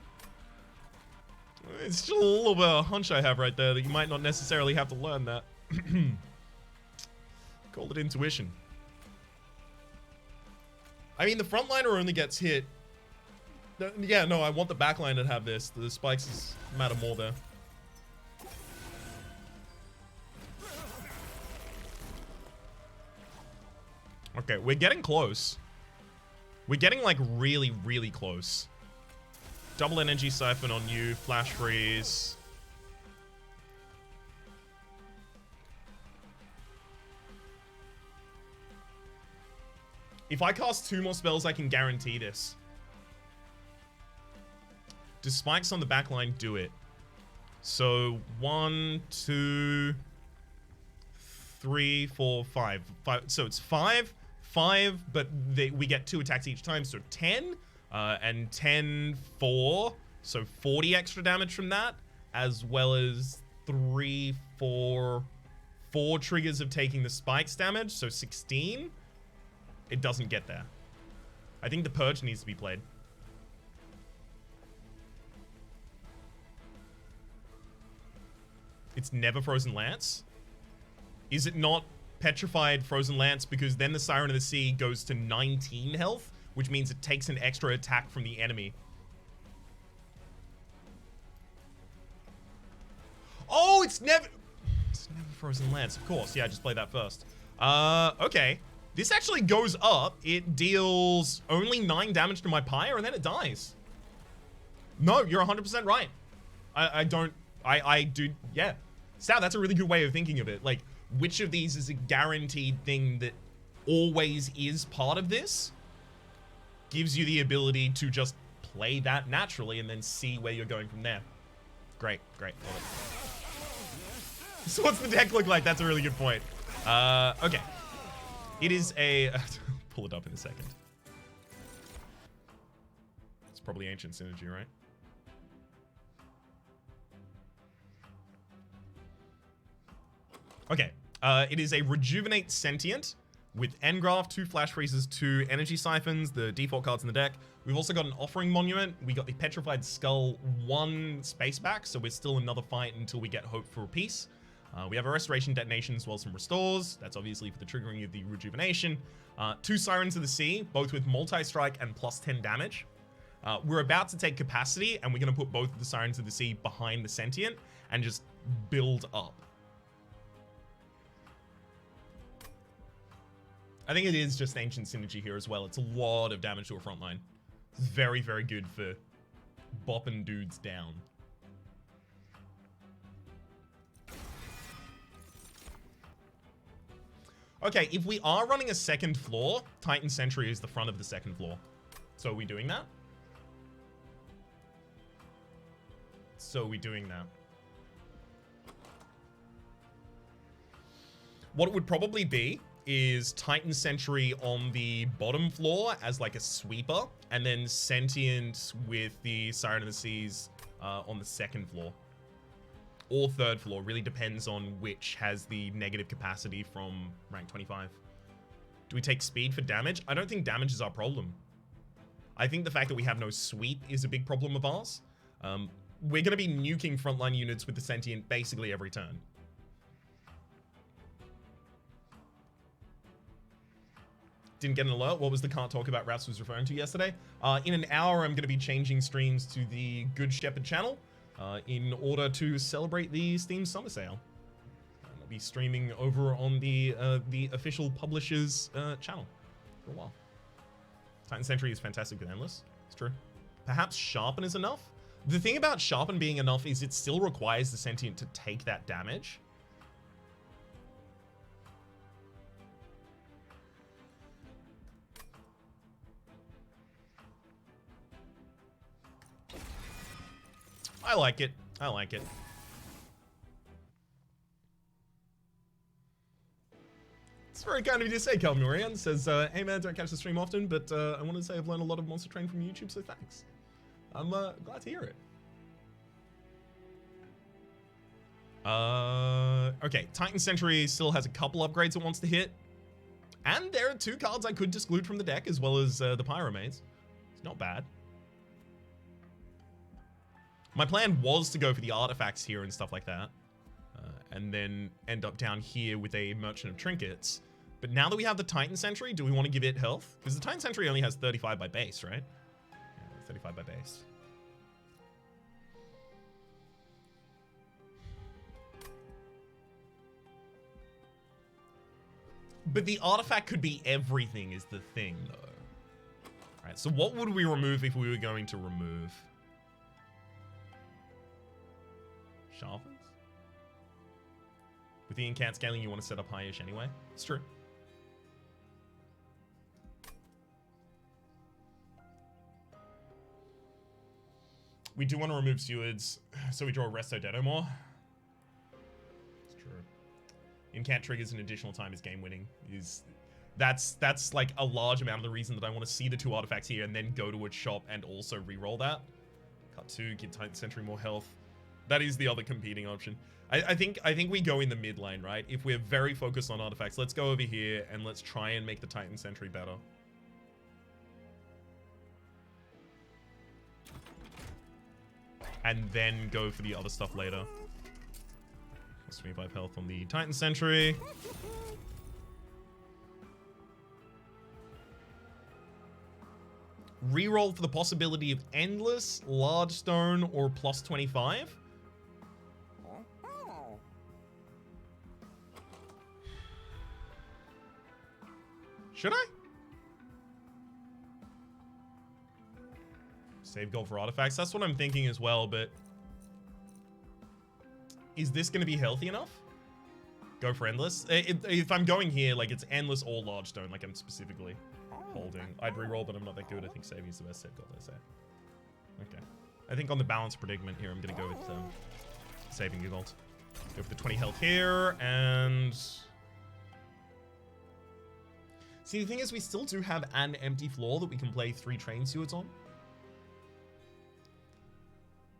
It's just a little bit of a hunch I have right there that you might not necessarily have to learn that. Call it intuition. I mean, the frontliner only gets hit. Yeah, no, I want the backline to have this. The spikes matter more there. Okay, we're getting close. We're getting, like, really, really close. Double energy siphon on you. Flash freeze. If I cast 2 more spells, I can guarantee this. Do spikes on the backline do it? So 1, 2, 3, 4, 5. So it's 5, but we get 2 attacks each time, so 10. And 10, 4. So 40 extra damage from that, as well as 3, 4 triggers of taking the spikes damage, so 16. It doesn't get there. I think the Purge needs to be played. It's never Frozen Lance. Is it not Petrified Frozen Lance because then the Siren of the Sea goes to 19 health, which means it takes an extra attack from the enemy. Oh, it's never Frozen Lance, of course. Yeah, just play that first. Okay. This actually goes up. It deals only 9 damage to my pyre and then it dies. No, you're 100% right. I do, yeah. Sal, that's a really good way of thinking of it. Like, which of these is a guaranteed thing that always is part of this? Gives you the ability to just play that naturally and then see where you're going from there. Great, great. Love it. So what's the deck look like? That's a really good point. Okay. It is a... pull it up in a second. It's probably Ancient Synergy, right? Okay. It is a Rejuvenate Sentient with Engraft, 2 Flash Freezes, 2 Energy Siphons, the default cards in the deck. We've also got an Offering Monument. We got the Petrified Skull, 1 space back, so we're still another fight until we get Hope for a Peace. We have a Restoration Detonation as well as some Restores. That's obviously for the triggering of the Rejuvenation. 2 Sirens of the Sea, both with Multi-Strike and plus 10 damage. We're about to take Capacity, and we're going to put both of the Sirens of the Sea behind the Sentient and just build up. I think it is just Ancient Synergy here as well. It's a lot of damage to a front line. It's very, very good for bopping dudes down. Okay, if we are running a second floor, Titan Sentry is the front of the second floor. So are we doing that? What it would probably be is Titan Sentry on the bottom floor as like a sweeper, and then Sentient with the Siren of the Seas on the second floor. Or third floor, really depends on which has the negative capacity from rank 25. Do we take speed for damage? I don't think damage is our problem. I think the fact that we have no sweep is a big problem of ours. We're going to be nuking frontline units with the Sentient basically every turn. Didn't get an alert. What was the Can't Talk About Raps was referring to yesterday? In an hour, I'm going to be changing streams to the Good Shepherd channel in order to celebrate the Steam Summer Sale. I'll be streaming over on the official publisher's channel for a while. Titan Sentry is fantastic with Endless. It's true. Perhaps Sharpen is enough? The thing about Sharpen being enough is it still requires the Sentient to take that damage. I like it. I like it. It's very kind of you to say, Calvin Orion. Says, hey man, don't catch the stream often, but I want to say I've learned a lot of Monster Train from YouTube, so thanks. I'm glad to hear it. Okay, Titan Sentry still has a couple upgrades it wants to hit. And there are 2 cards I could disclude from the deck, as well as the Pyromaids. It's not bad. My plan was to go for the artifacts here and stuff like that. And then end up down here with a Merchant of Trinkets. But now that we have the Titan Sentry, do we want to give it health? Because the Titan Sentry only has 35 by base, right? Yeah, 35 by base. But the artifact could be everything is the thing, though. Alright, so what would we remove if we were going to remove? Sharpens? With the Incant scaling, you want to set up high-ish anyway. It's true. We do want to remove Stewards, so we draw Resto Dedo more. It's true. Incant triggers an additional time is game winning. That's like a large amount of the reason that I want to see the 2 artifacts here and then go to a shop and also re-roll that. Cut 2, give Titan Sentry more health. That is the other competing option. I think we go in the mid lane, right? If we're very focused on artifacts, let's go over here and let's try and make the Titan Sentry better. And then go for the other stuff later. 25 health on the Titan Sentry. Reroll for the possibility of endless, large stone, or plus 25. Should I? Save gold for artifacts. That's what I'm thinking as well, but is this going to be healthy enough? Go for endless. If I'm going here, like it's endless or large stone, like I'm specifically holding. I'd reroll, but I'm not that good. I think saving is the best save gold, I say. Okay. I think on the balance predicament here, I'm going to go with saving your gold. Go for the 20 health here, and... See, the thing is, we still do have an empty floor that we can play 3 train stewards on.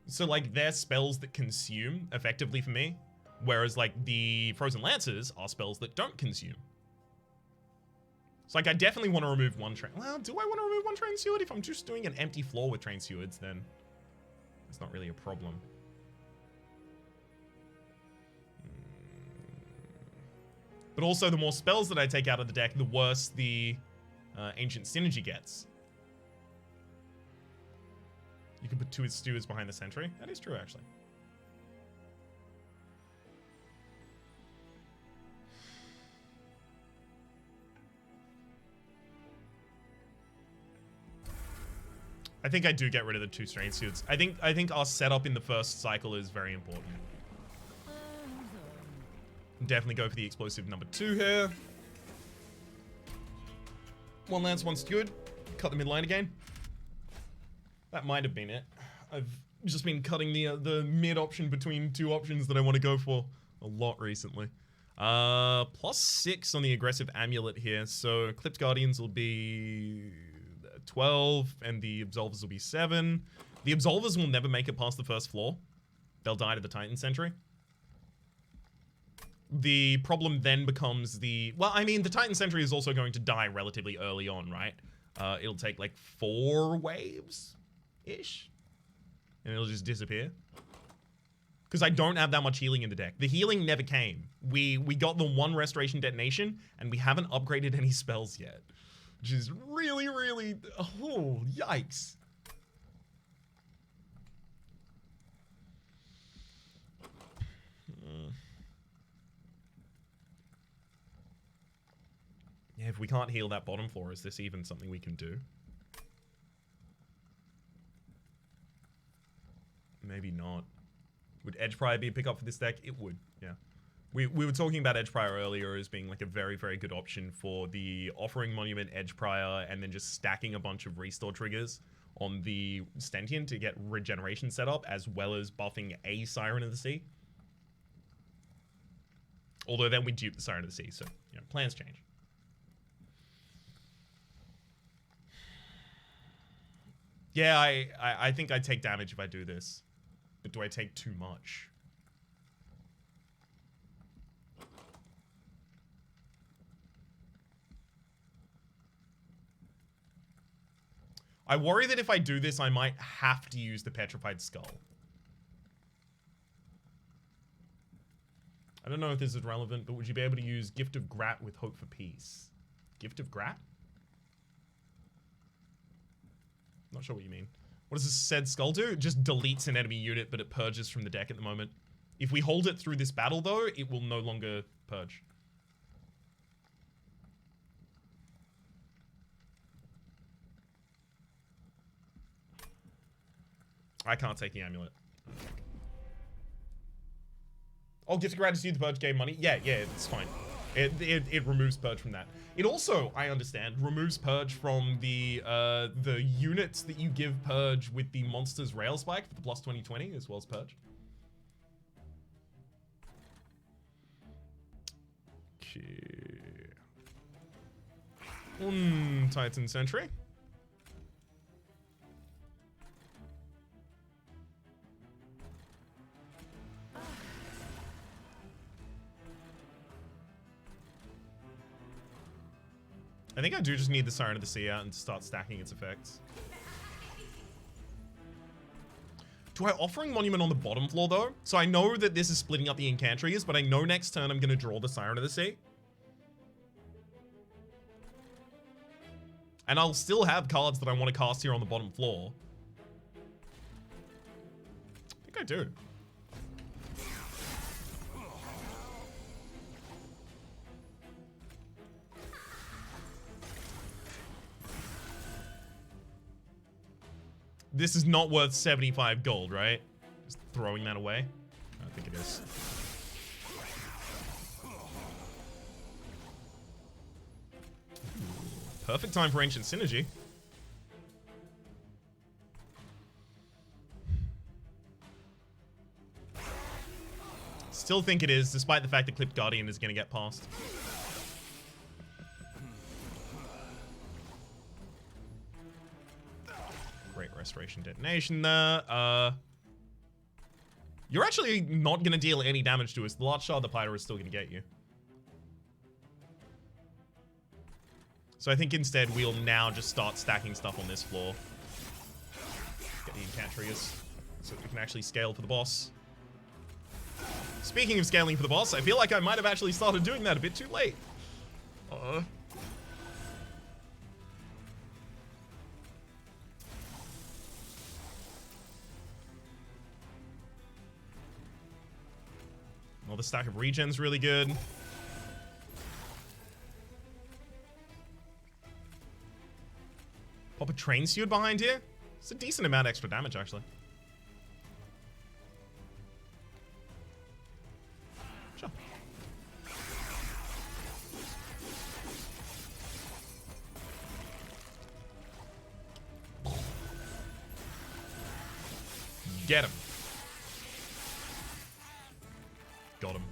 So, like, they're spells that consume, effectively for me. Whereas, like, the Frozen Lancers are spells that don't consume. So, like, I definitely want to remove one train. Well, do I want to remove one train steward? If I'm just doing an empty floor with train stewards, then it's not really a problem. But also, the more spells that I take out of the deck, the worse the Ancient Synergy gets. You can put 2 stewards behind the sentry. That is true, actually. I think I do get rid of the 2 train stewards. I think our setup in the first cycle is very important. Definitely go for the explosive number 2 here. 1 lance, 1 steward. Cut the mid line again. That might have been it. I've just been cutting the mid option between 2 options that I want to go for a lot recently. Plus 6 on the aggressive amulet here. So Clipped Guardians will be 12 and the Absolvers will be 7. The Absolvers will never make it past the first floor. They'll die to the Titan Sentry. The problem then becomes the... Well, I mean, the Titan Sentry is also going to die relatively early on, right? It'll take like 4 waves-ish. And it'll just disappear. Because I don't have that much healing in the deck. The healing never came. We got the 1 Restoration Detonation, and we haven't upgraded any spells yet. Which is really, really... Oh, yikes. Yeah, if we can't heal that bottom floor, is this even something we can do? Maybe not. Would Edge Prior be a pickup for this deck? It would, yeah. We were talking about Edge Prior earlier as being like a very, very good option for the Offering Monument Edge Prior and then just stacking a bunch of restore triggers on the Stentian to get regeneration set up, as well as buffing a Siren of the Sea. Although then we dupe the Siren of the Sea, so, you know, plans change. Yeah, I think I take damage if I do this. But do I take too much? I worry that if I do this, I might have to use the Petrified Skull. I don't know if this is relevant, but would you be able to use Gift of Grat with Hope for Peace? Gift of Grat? Not sure what you mean. What does this said skull do? It just deletes an enemy unit, but it purges from the deck at the moment. If we hold it through this battle, though, it will no longer purge. I can't take the amulet. Oh, Gift of Gratitude, the purge game money. Yeah, it's fine. It removes purge from that. It also, I understand, removes purge from the units that you give purge with the monster's rail spike for the plus 20/20 as well as purge. Okay. Titan Sentry. I think I do just need the Siren of the Sea out and to start stacking its effects. Do I Offering Monument on the bottom floor, though? So I know that this is splitting up the Incantaries, but I know next turn I'm going to draw the Siren of the Sea. And I'll still have cards that I want to cast here on the bottom floor. I think I do. This is not worth 75 gold, right? Just throwing that away? I think it is. Perfect time for Ancient Synergy. Still think it is, despite the fact that Clipped Guardian is going to get past. Great Restoration Detonation there. You're actually not going to deal any damage to us. The Large Shard Depleter is still going to get you. So I think instead we'll now just start stacking stuff on this floor. Get the Incantrias so we can actually scale for the boss. Speaking of scaling for the boss, I feel like I might have actually started doing that a bit too late. Well, the stack of regen's really good. Pop a Train Steward behind here. It's a decent amount of extra damage, actually. Sure. Get him. Got him.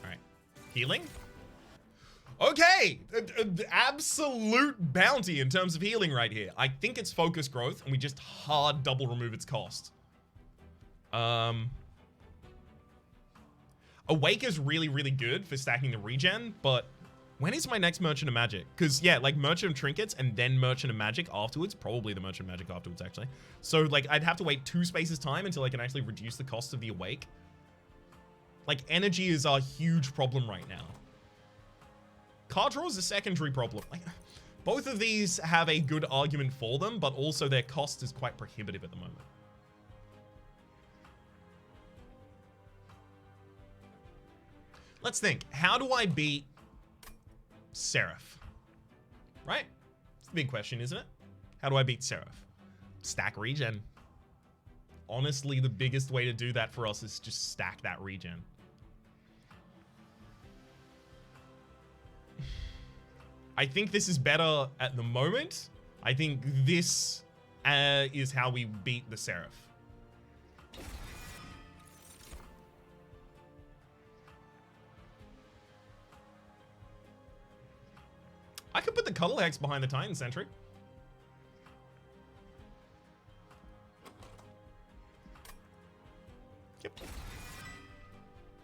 Alright. Healing? Okay! Absolute bounty in terms of healing right here. I think it's focus growth, and we just hard double remove its cost. Awake is really, really good for stacking the regen, but when is my next Merchant of Magic? Because, yeah, like, Merchant of Trinkets and then Merchant of Magic afterwards. Probably the Merchant of Magic afterwards, actually. So, like, I'd have to wait 2 spaces time until I can actually reduce the cost of the Awake. Like, energy is a huge problem right now. Card draw is a secondary problem. Like, both of these have a good argument for them, but also their cost is quite prohibitive at the moment. Let's think. How do I beat Seraph? Right? It's the big question, isn't it? How do I beat Seraph? Stack regen. Honestly, the biggest way to do that for us is just stack that regen. I think this is better at the moment. I think this is how we beat the Seraph. I could put the Cuddle Hex behind the Titan Sentry. Yep.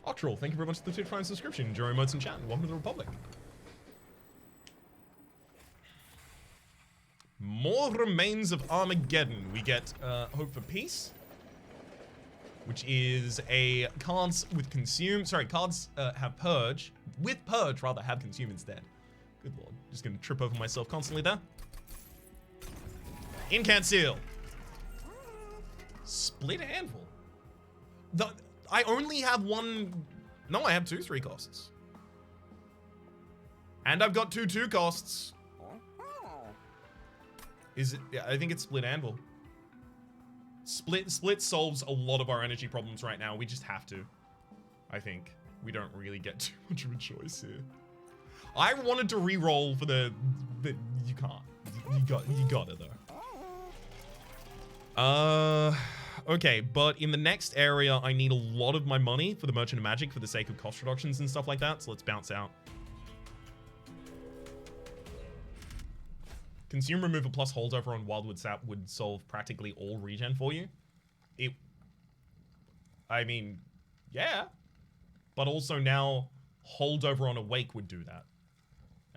Octrol, thank you very much for the Twitch Prime subscription. Enjoy emotes and chat. Welcome to the Republic. More Remains of Armageddon. We get Hope for Peace, which is a cards with Consume. Sorry, cards have Purge. With Purge, rather, have Consume instead. Good lord. Just gonna trip over myself constantly there. Incant Seal. Split Anvil. I only have one. No, I have 2 3 costs. And I've got 2 2 costs. Is it? Yeah, I think it's Split Anvil. Split solves a lot of our energy problems right now. We just have to. I think we don't really get too much of a choice here. I wanted to re-roll for the you can't. You got it though. Okay, but in the next area, I need a lot of my money for the Merchant of Magic for the sake of cost reductions and stuff like that. So let's bounce out. Consume Removal plus Holdover on Wildwood Sap would solve practically all regen for you. I mean, yeah. But also now, Holdover on Awake would do that.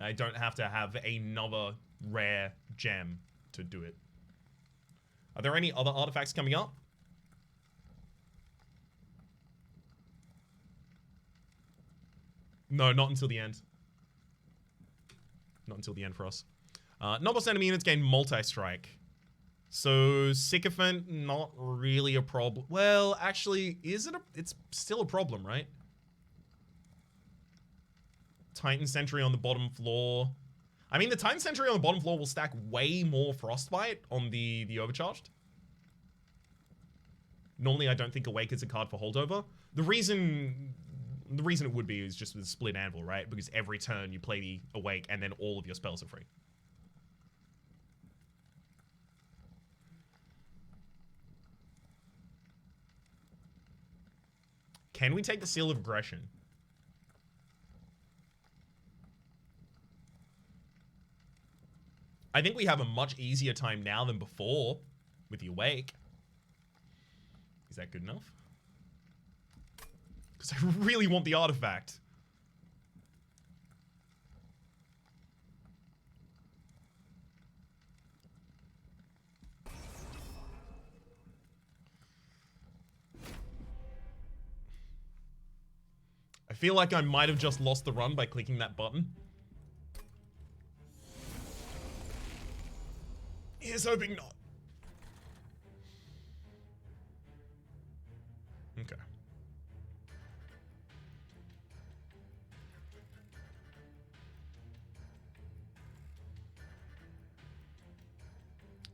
I don't have to have another rare gem to do it. Are there any other artifacts coming up? No, not until the end. Not until the end for us. Noble enemy units gain multi-strike. So Sycophant, not really a problem. Well, actually, is it it's still a problem, right? Titan Sentry on the bottom floor. I mean, the Titan Sentry on the bottom floor will stack way more Frostbite on the Overcharged. Normally, I don't think Awake is a card for holdover. The reason it would be is just with Split Anvil, right? Because every turn you play the Awake and then all of your spells are free. Can we take the Seal of Aggression? I think we have a much easier time now than before with the Awake. Is that good enough? Because I really want the artifact. I feel like I might have just lost the run by clicking that button. Here's hoping not. Okay.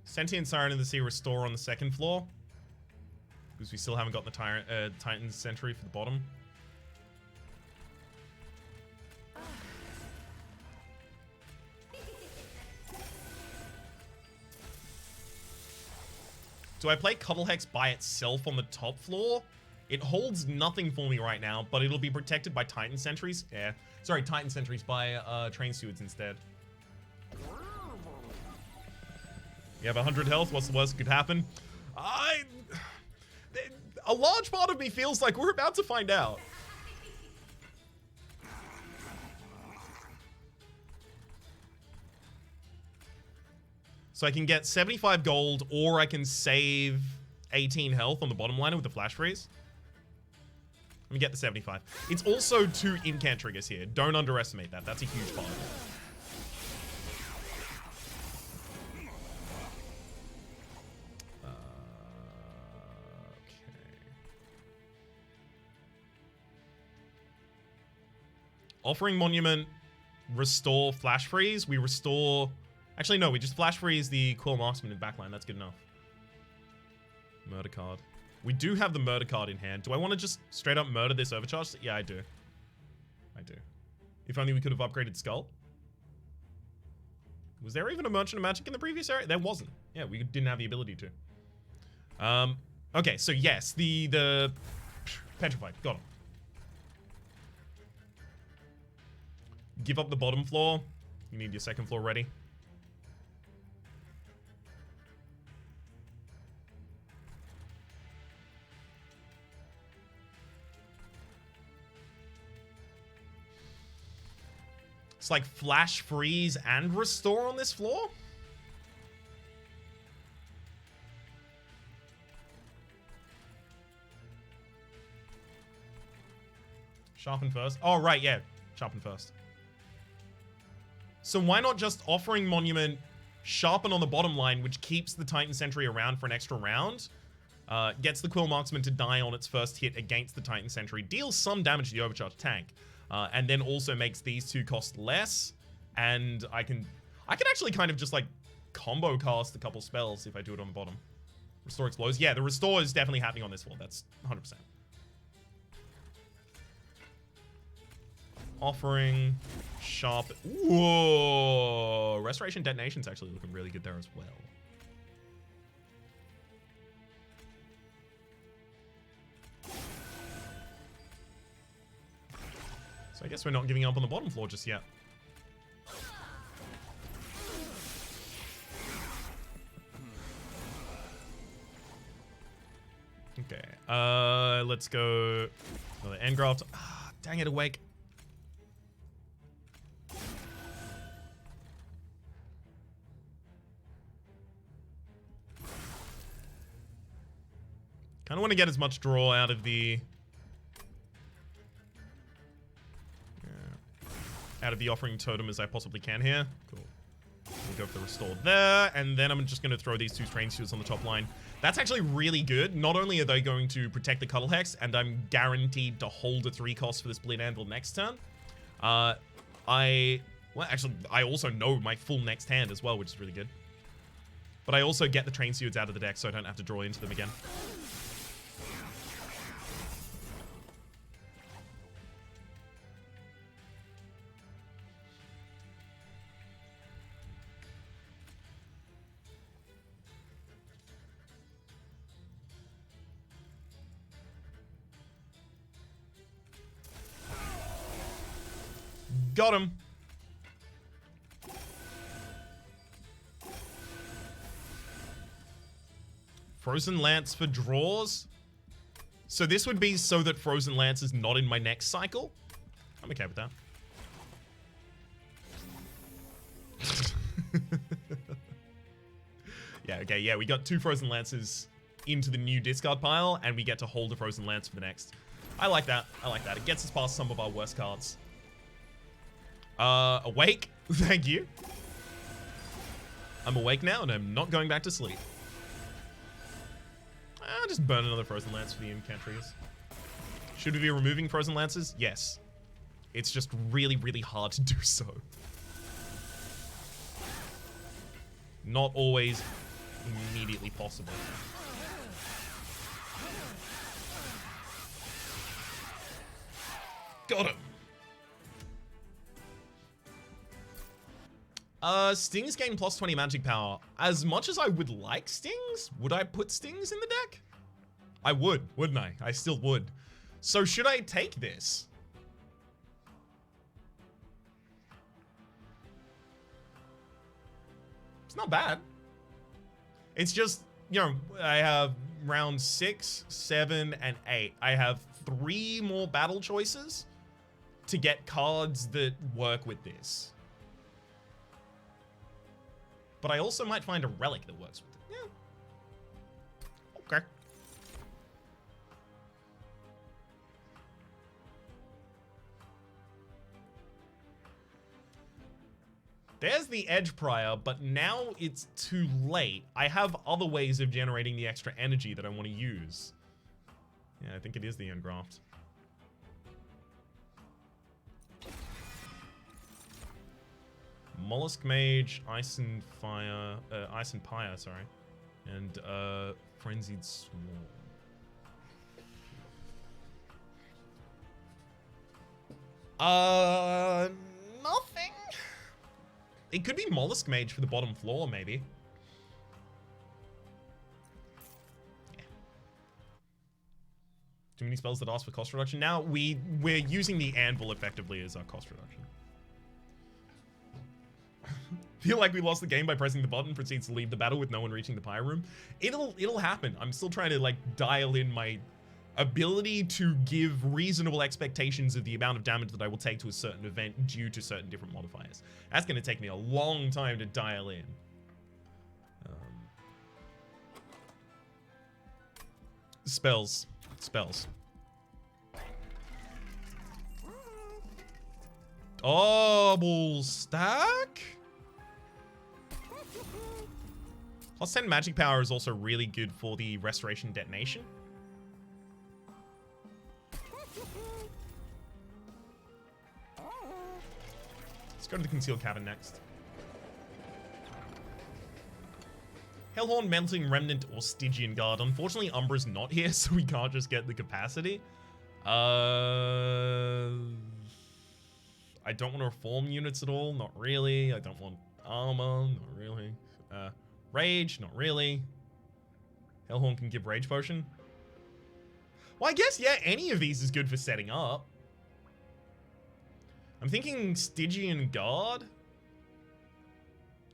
Sentient Siren of the Sea restore on the second floor. Because we still haven't got the Titan Sentry for the bottom. Do I play Cuddle Hex by itself on the top floor? It holds nothing for me right now, but it'll be protected by Titan Sentries. Yeah. Sorry, Titan Sentries by Train Stewards instead. You have 100 health. What's the worst that could happen? A large part of me feels like we're about to find out. So I can get 75 gold, or I can save 18 health on the bottom liner with the flash freeze. Let me get the 75. It's also 2 incant triggers here. Don't underestimate that. That's a huge part of it. Okay. Offering Monument, restore flash freeze. We restore... Actually, no, we just flash freeze the Quill Marksman in backline. That's good enough. Murder card. We do have the murder card in hand. Do I want to just straight up murder this overcharge? Yeah, I do. I do. If only we could have upgraded Skull. Was there even a Merchant of Magic in the previous area? There wasn't. Yeah, we didn't have the ability to. Okay, so yes, the Petrified. Got him. Give up the bottom floor. You need your second floor ready. It's like flash freeze and restore on this floor? Sharpen first. Oh, right, yeah. Sharpen first. So why not just offering Monument, sharpen on the bottom line, which keeps the Titan Sentry around for an extra round, gets the Quill Marksman to die on its first hit against the Titan Sentry, deals some damage to the overcharged tank, and then also makes these two cost less, and I can actually kind of just like combo cast a couple spells if I do it on the bottom. Restore explodes. Yeah, the restore is definitely happening on this floor. That's 100%. Offering, sharp. Whoa! Restoration Detonation's actually looking really good there as well. So I guess we're not giving up on the bottom floor just yet. Okay. Let's go. Another Engraft. Ah, dang it, Awake. Kind of want to get as much draw out of the... out of the Offering Totem as I possibly can here. Cool. We'll go for the restore there, and then I'm just going to throw these 2 Strain Steals on the top line. That's actually really good. Not only are they going to protect the Cuddle Hex, and I'm guaranteed to hold a 3 cost for this Bleed Anvil next turn. Well, actually, I also know my full next hand as well, which is really good. But I also get the Train Stewards out of the deck, so I don't have to draw into them again. Got him. Frozen Lance for draws. So this would be so that Frozen Lance is not in my next cycle. I'm okay with that. Yeah, okay, yeah, we got 2 Frozen Lances into the new discard pile, and we get to hold a Frozen Lance for the next. I like that. I like that. It gets us past some of our worst cards. Awake. Thank you. I'm awake now, and I'm not going back to sleep. I'll just burn another Frozen Lance for the Incant trees. Should we be removing Frozen Lances? Yes. It's just really, really hard to do so. Not always immediately possible. Got him. Stings gain plus 20 magic power. As much as I would like Stings, would I put Stings in the deck? I would, wouldn't I? I still would. So should I take this? It's not bad. It's just, you know, I have round 6, 7, and 8. I have 3 more battle choices to get cards that work with this. But I also might find a relic that works with it. Yeah. Okay. There's the Edge Prior, but now it's too late. I have other ways of generating the extra energy that I want to use. Yeah, I think it is the Engraft. Mollusk Mage, Ice and Fire, Ice and Pyre, sorry, and Frenzied Swarm. Nothing. It could be Mollusk Mage for the bottom floor, maybe. Yeah. Too many spells that ask for cost reduction. Now we're using the Anvil effectively as our cost reduction. Feel like we lost the game by pressing the button, proceeds to leave the battle with no one reaching the pyre room. It'll happen. I'm still trying to like dial in my ability to give reasonable expectations of the amount of damage that I will take to a certain event due to certain different modifiers. That's going to take me a long time to dial in. Spells. Double stack? Plus 10 magic power is also really good for the restoration detonation. Let's go to the concealed cavern next. Hellhorn, Melting Remnant, or Stygian Guard. Unfortunately, Umbra's not here, so we can't just get the capacity. I don't want to reform units at all. Not really. I don't want armor. Not really. Rage, not really. Hellhorn can give Rage Potion. Well, I guess, yeah, any of these is good for setting up. I'm thinking Stygian Guard.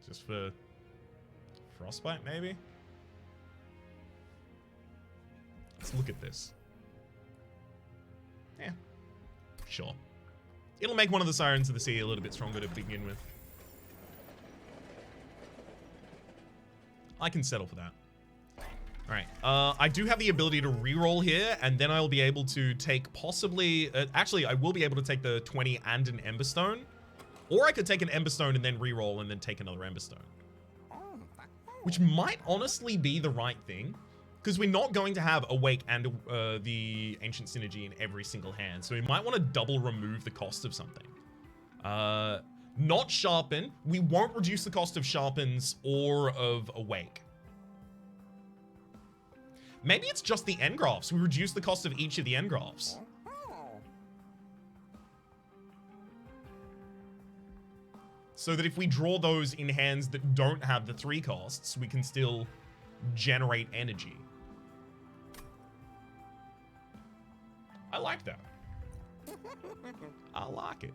Just for Frostbite, maybe? Let's look at this. Yeah, sure. It'll make one of the Sirens of the Sea a little bit stronger to begin with. I can settle for that. Alright, I do have the ability to reroll here, and then I'll be able to take possibly... actually, I will be able to take the 20 and an Emberstone Or I could take an Emberstone and then reroll and then take another Emberstone. Which might honestly be the right thing. Because we're not going to have Awake and the Ancient Synergy in every single hand. So we might want to double remove the cost of something. Not Sharpen. We won't reduce the cost of Sharpens or of Awake. Maybe it's just the Engraphs. We reduce the cost of each of the Engraphs. So that if we draw those in hands that don't have the 3 costs, we can still generate energy. I like that. I like it.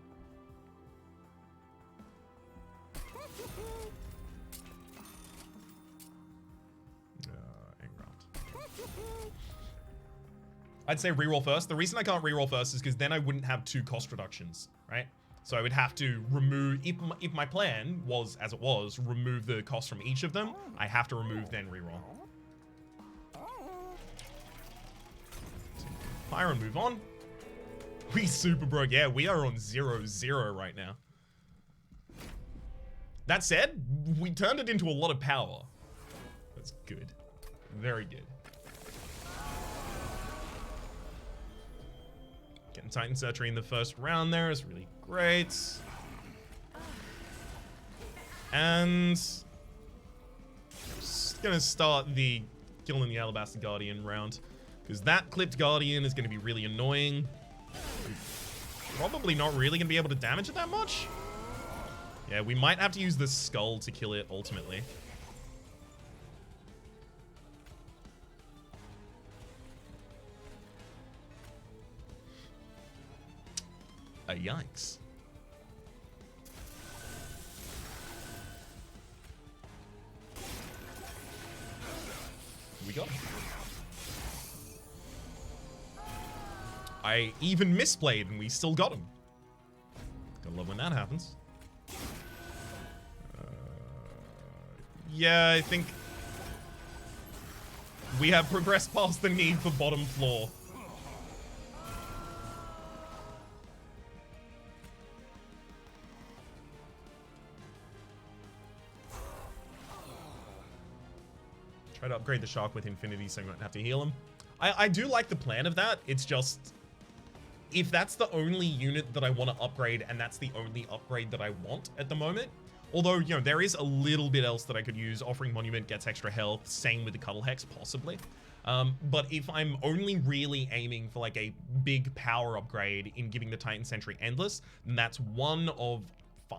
I'd say reroll first. The reason I can't reroll first is because then I wouldn't have 2 cost reductions, right? So I would have to remove, if my plan was, as it was, remove the cost from each of them, I have to remove, then reroll. Fire and move on. We super broke. Yeah, we are on 0-0 right now. That said, we turned it into a lot of power. That's good. Very good. Getting Titan Searcher in the first round there is really great. And just gonna start the killing the Alabaster Guardian round, because that clipped Guardian is gonna be really annoying. Probably not really gonna be able to damage it that much. Yeah, we might have to use the skull to kill it ultimately. Yikes. We got him. I even misplayed and we still got him. Gotta love when that happens. Yeah, I think we have progressed past the need for bottom floor. Try to upgrade the shark with infinity so we won't have to heal him. I do like the plan of that. It's just, if that's the only unit that I want to upgrade and that's the only upgrade that I want at the moment, although, you know, there is a little bit else that I could use. Offering Monument gets extra health, same with the Cuddle Hex, possibly. But if I'm only really aiming for like a big power upgrade in giving the Titan Sentry Endless, then that's one of 5,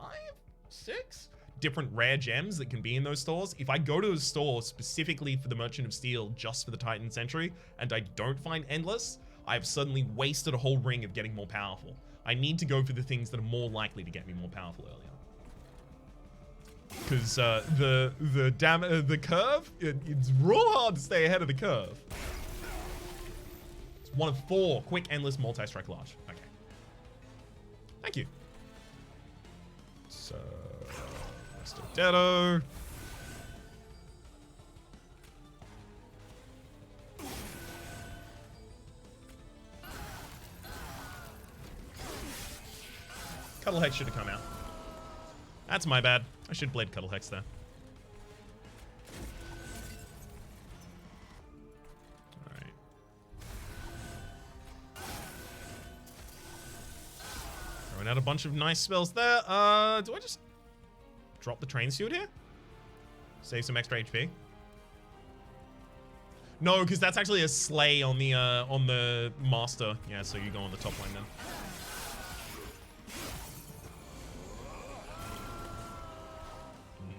6 different rare gems that can be in those stores. If I go to a store specifically for the Merchant of Steel just for the Titan Sentry and I don't find Endless, I've suddenly wasted a whole ring of getting more powerful. I need to go for the things that are more likely to get me more powerful earlier. Because the curve, it's real hard to stay ahead of the curve. It's 1 of 4 quick endless multi-strike large. Okay. Thank you. So, Detto. Cuddle Hex should have come out. That's my bad. I should blade Cuddle Hex there. Alright. Throwing out a bunch of nice spells there. Do I just drop the Train Steward here? Save some extra HP? No, because that's actually a slay on the master. Yeah, so you go on the top line then.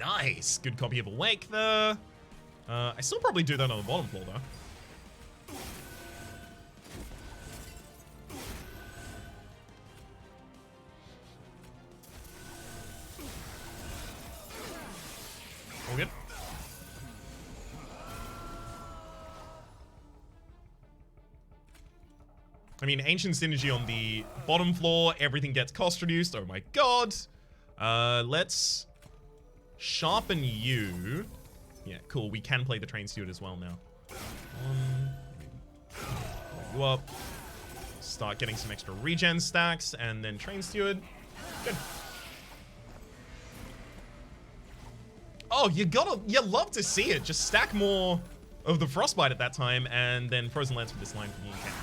Nice. Good copy of Awake there. I still probably do that on the bottom floor, though. All good. I mean, Ancient Synergy on the bottom floor. Everything gets cost reduced. Oh my god. Let's sharpen you. Yeah, cool. We can play the Train Steward as well now. Go up. Start getting some extra regen stacks, and then Train Steward. Good. Oh, you love to see it. Just stack more of the Frostbite at that time, and then Frozen Lance with this line from the Incant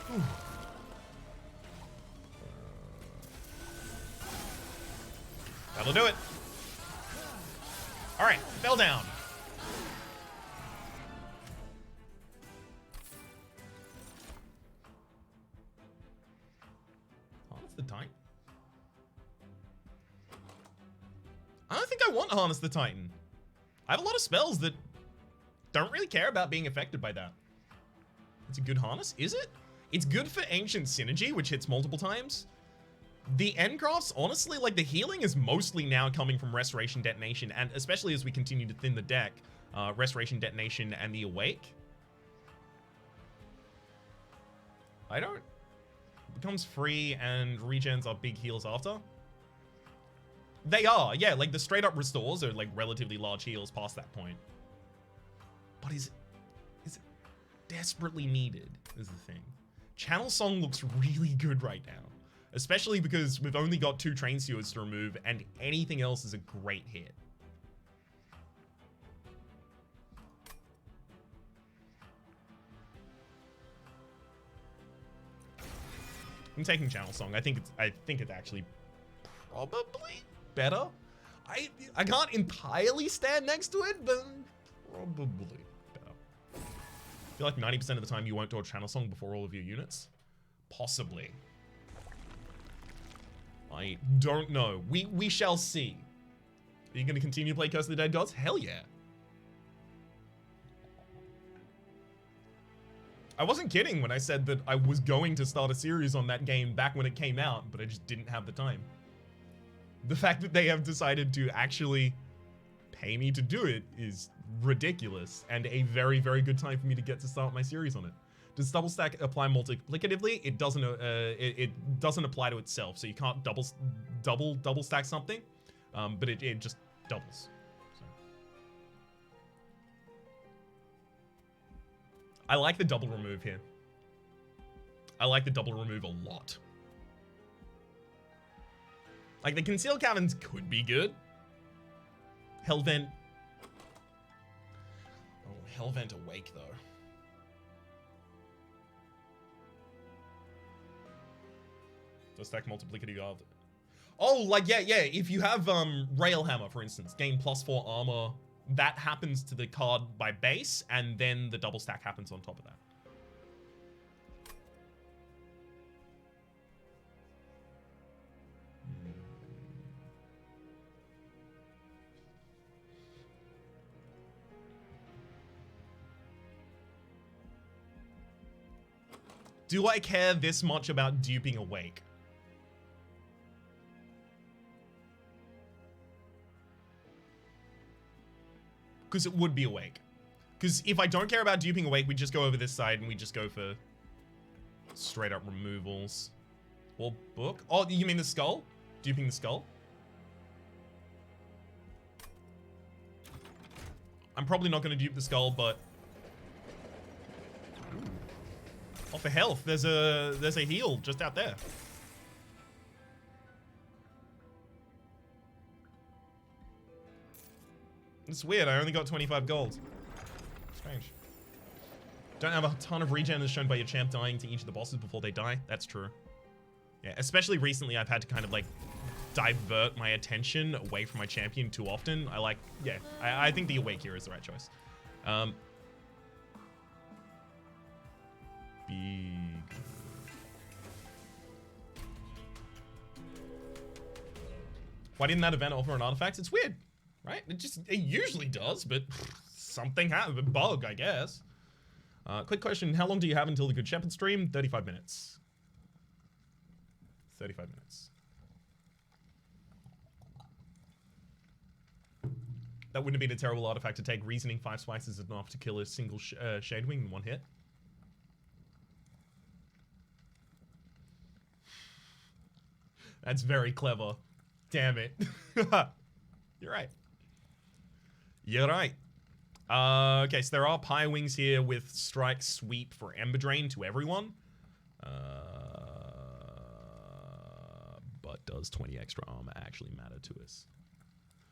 trigger. That'll do it. All right, fell down. Harness the Titan? I don't think I want Harness the Titan. I have a lot of spells that don't really care about being affected by that. It's a good harness, is it? It's good for Ancient Synergy, which hits multiple times. The endcrafts, honestly, like the healing is mostly now coming from Restoration, Detonation, and especially as we continue to thin the deck, Restoration, Detonation, and the Awake. I don't... It becomes free and regens are big heals after. They are, yeah, like the straight up restores are like relatively large heals past that point. But is it desperately needed, is the thing. Channel Song looks really good right now. Especially because we've only got 2 Train Stewards to remove, and anything else is a great hit. I'm taking Channel Song. I think it's actually probably better. I can't entirely stand next to it, but probably better. I feel like 90% of the time you won't do a Channel Song before all of your units. Possibly. I don't know. We shall see. Are you going to continue to play Curse of the Dead Gods? Hell yeah. I wasn't kidding when I said that I was going to start a series on that game back when it came out, but I just didn't have the time. The fact that they have decided to actually pay me to do it is ridiculous, and a very, very good time for me to get to start my series on it. Does double stack apply multiplicatively? It doesn't. It doesn't apply to itself, so you can't double stack something, but it just doubles. So. I like the double remove here. I like the double remove a lot. Like the concealed caverns could be good. Hellvent. Oh, Hellvent Awake though. Does stack multiplicative of... Oh, like, yeah. If you have Railhammer, for instance, gain +4 armor, that happens to the card by base, and then the double stack happens on top of that. Do I care this much about duping Awake? Because it would be Awake. Because if I don't care about duping Awake, we just go over this side and we just go for straight up removals. Or book? Oh, you mean the skull? Duping the skull? I'm probably not going to dupe the skull, but... Oh, for health, there's a heal just out there. It's weird, I only got 25 gold. Strange. Don't have a ton of regen as shown by your champ dying to each of the bosses before they die. That's true. Yeah, especially recently I've had to kind of like divert my attention away from my champion too often. I think the Awake here is the right choice. Big. Why didn't that event offer an artifact? It's weird, right? It usually does, but something happened. A bug, I guess. Quick question. How long do you have until the Good Shepherd stream? 35 minutes. 35 minutes. That wouldn't have been a terrible artifact to take. Reasoning 5 spices is enough to kill a single Shadewing in one hit. That's very clever. Damn it. You're right. You're right. Okay, so there are Pie Wings here with Strike Sweep for Ember Drain to everyone. But does 20 extra armor actually matter to us?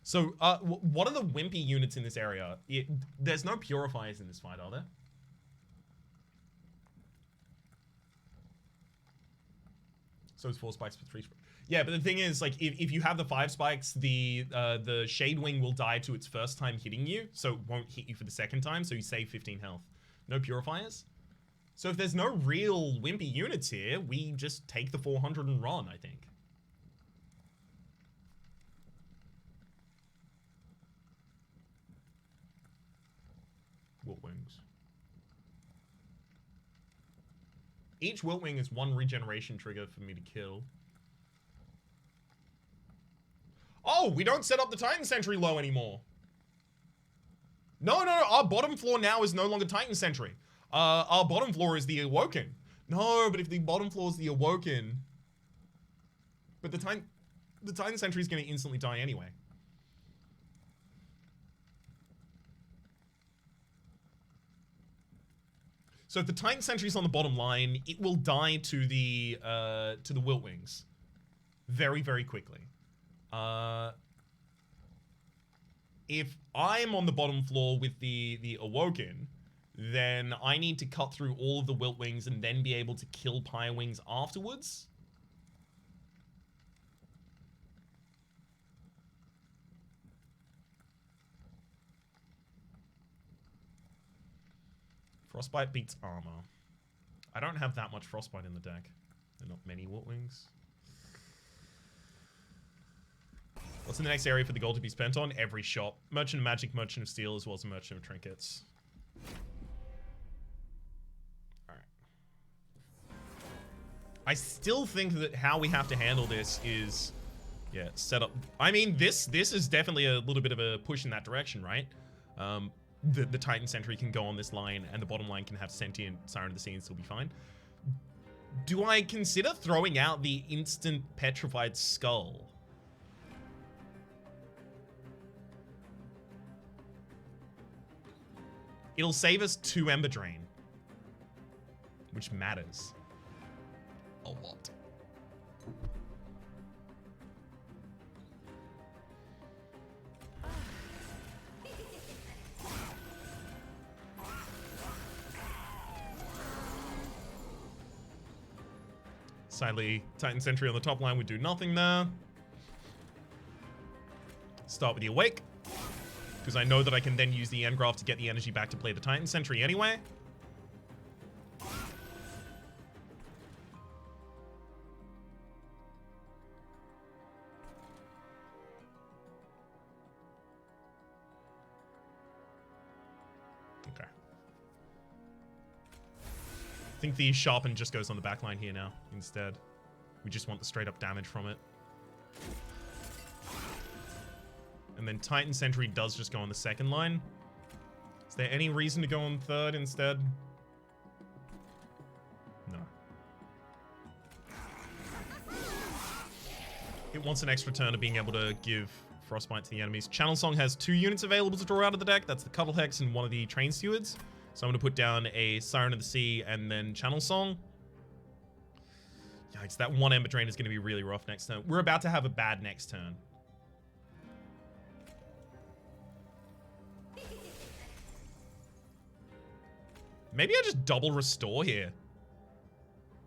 So, what are the wimpy units in this area? There's no purifiers in this fight, are there? So it's 4 spikes for 3 spikes. Yeah, but the thing is, like, if you have the 5 spikes, the Shade Wing will die to its first time hitting you, so it won't hit you for the second time, so you save 15 health. No purifiers? So if there's no real wimpy units here, we just take the 400 and run, I think. Wilt Wings. Each Wilt Wing is 1 regeneration trigger for me to kill. Oh, we don't set up the Titan Sentry low anymore. No, our bottom floor now is no longer Titan Sentry. Our bottom floor is the Awoken. No, but if the bottom floor is the Awoken... But the Titan Sentry is going to instantly die anyway. So if the Titan Sentry is on the bottom line, it will die to the Wilt Wings very, very quickly. If I'm on the bottom floor with the Awoken, then I need to cut through all of the Wilt Wings and then be able to kill Pyre Wings afterwards. Frostbite beats armor. I don't have that much Frostbite in the deck. There are not many Wilt Wings. What's in the next area for the gold to be spent on? Every shop. Merchant of Magic, Merchant of Steel, as well as a Merchant of Trinkets. Alright. I still think that how we have to handle this is... Yeah, set up... I mean, this is definitely a little bit of a push in that direction, right? The Titan Sentry can go on this line, and the bottom line can have Sentient Siren of the Sea and still be fine. Do I consider throwing out the instant Petrified Skull? It'll save us 2 Ember Drain, which matters a lot. Sadly, Titan Sentry on the top line would do nothing there. Start with the Awake, because I know that I can then use the Engraph to get the energy back to play the Titan Sentry anyway. Okay. I think the Sharpen just goes on the back line here now instead. We just want the straight up damage from it. And then Titan Sentry does just go on the second line. Is there any reason to go on third instead? No. It wants an extra turn of being able to give Frostbite to the enemies. Channel Song has 2 units available to draw out of the deck. That's the Cuttle Hex and one of the Train Stewards. So I'm going to put down a Siren of the Sea and then Channel Song. Yikes, that 1 Ember Drain is going to be really rough next turn. We're about to have a bad next turn. Maybe I just double restore here.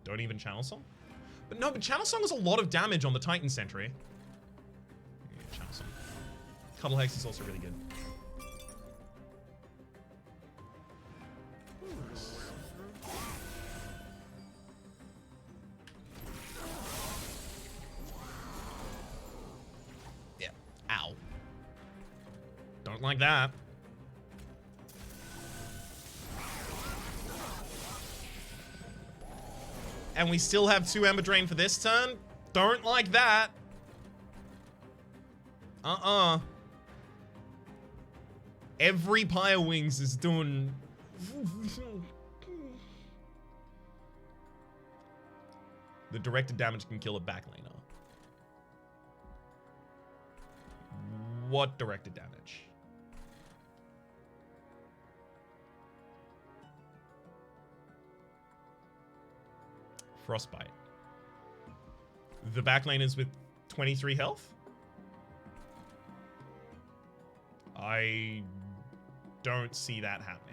Don't even Channel Song? But no, but Channel Song has a lot of damage on the Titan Sentry. Yeah, Channel Song. Cuttle Hex is also really good. Yeah. Ow. Don't like that. And we still have 2 Ember Drain for this turn. Don't like that. Every Pyre Wings is doing... The directed damage can kill a backlaner. What directed damage? Frostbite. The backlane is with 23 health? I don't see that happening.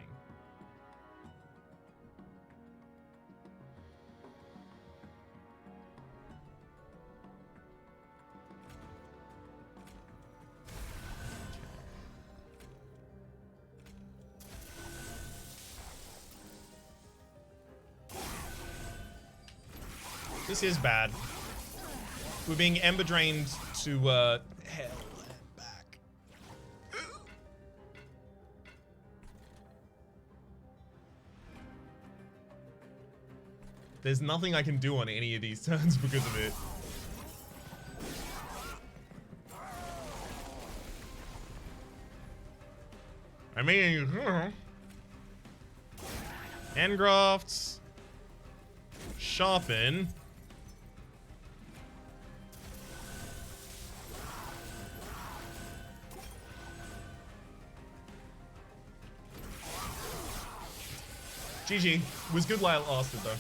This is bad. We're being Ember Drained to, hell and back. There's nothing I can do on any of these turns because of it. I mean, Engrafts, Sharpen. GG. Was good while it lasted, though.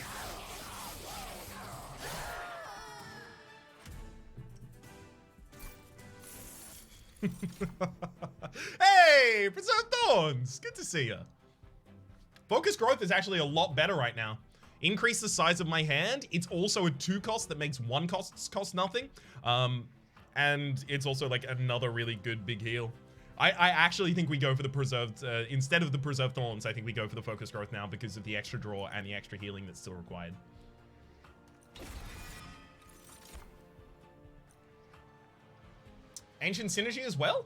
Hey! Preserved Thorns! Good to see ya. Focus Growth is actually a lot better right now. Increase the size of my hand. It's also a 2 cost that makes 1 cost nothing. And it's also like another really good big heal. I actually think we go for the preserved, instead of the preserved thorns, I think we go for the focus growth now because of the extra draw and the extra healing that's still required. Ancient Synergy as well?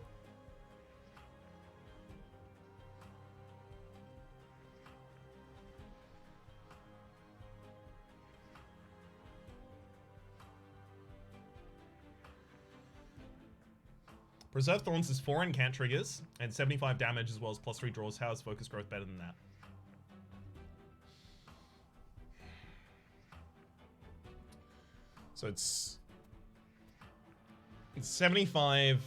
Preserve Thorns is 4 incant triggers and 75 damage as well as +3 draws. How is focus growth better than that? So it's 75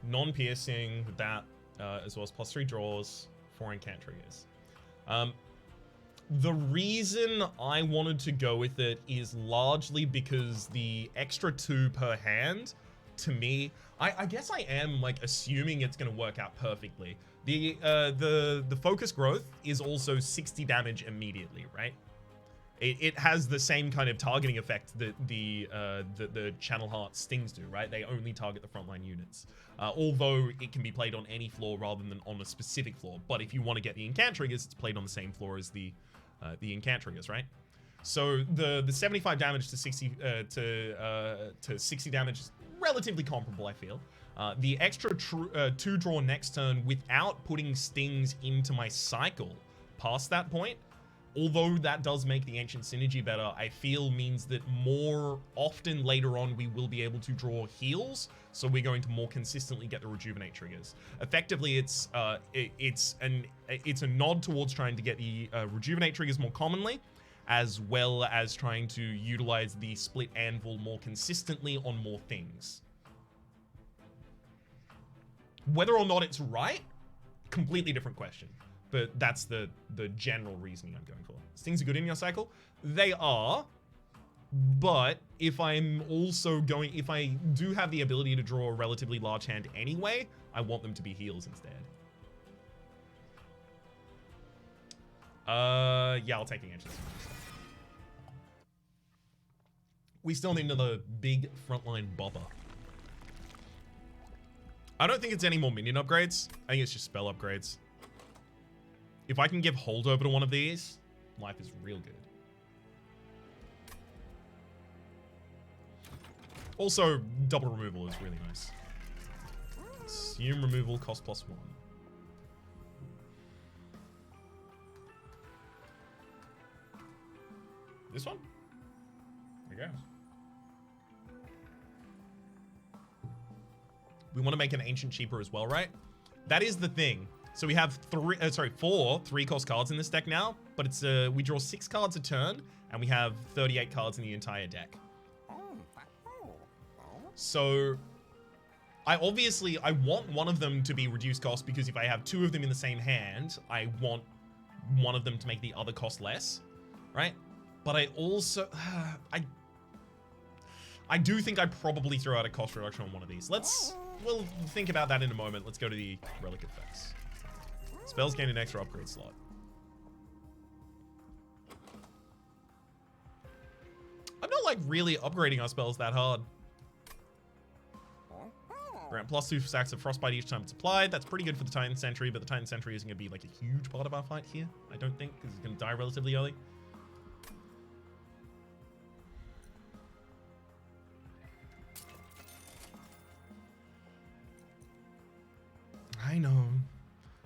non-piercing with that, as well as +3 draws, 4 incant triggers. The reason I wanted to go with it is largely because the extra 2 per hand, to me, I guess I am like assuming it's going to work out perfectly. The focus growth is also 60 damage immediately, right? It has the same kind of targeting effect that the Channel Heart stings do, right? They only target the frontline units. Although it can be played on any floor rather than on a specific floor. But if you want to get the incant triggers, it's played on the same floor as the incant triggers, right? So the 75 damage to 60 to 60 damage is relatively comparable, I feel. The extra 2 draw next turn without putting stings into my cycle past that point, although that does make the Ancient Synergy better, I feel means that more often later on we will be able to draw heals, so we're going to more consistently get the Rejuvenate triggers. Effectively, it's a nod towards trying to get the Rejuvenate triggers more commonly, as well as trying to utilize the Split Anvil more consistently on more things. Whether or not it's right, completely different question. But that's the general reasoning I'm going for. Stings are good in your cycle? They are, but if I'm also going, if I do have the ability to draw a relatively large hand anyway, I want them to be heals instead. Yeah, I'll take the Ancient Synergy. We still need another big frontline bopper. I don't think it's any more minion upgrades. I think it's just spell upgrades. If I can give holdover to one of these, life is real good. Also, double removal is really nice. Assume removal cost +1. This one? There we go. We want to make an ancient cheaper as well, right? That is the thing. So we have 4 3-cost cards in this deck now, but it's we draw 6 cards a turn, and we have 38 cards in the entire deck. So I want one of them to be reduced cost, because if I have 2 of them in the same hand, I want one of them to make the other cost less, right? But I also I do think I'd probably throw out a cost reduction on one of these. we'll think about that in a moment. Let's go to the relic effects. Spells gain an extra upgrade slot. I'm not like really upgrading our spells that hard. Grant +2 stacks of frostbite each time it's applied. That's pretty good for the Titan Sentry, but the Titan Sentry isn't going to be like a huge part of our fight here, I don't think, because it's going to die relatively early. I know.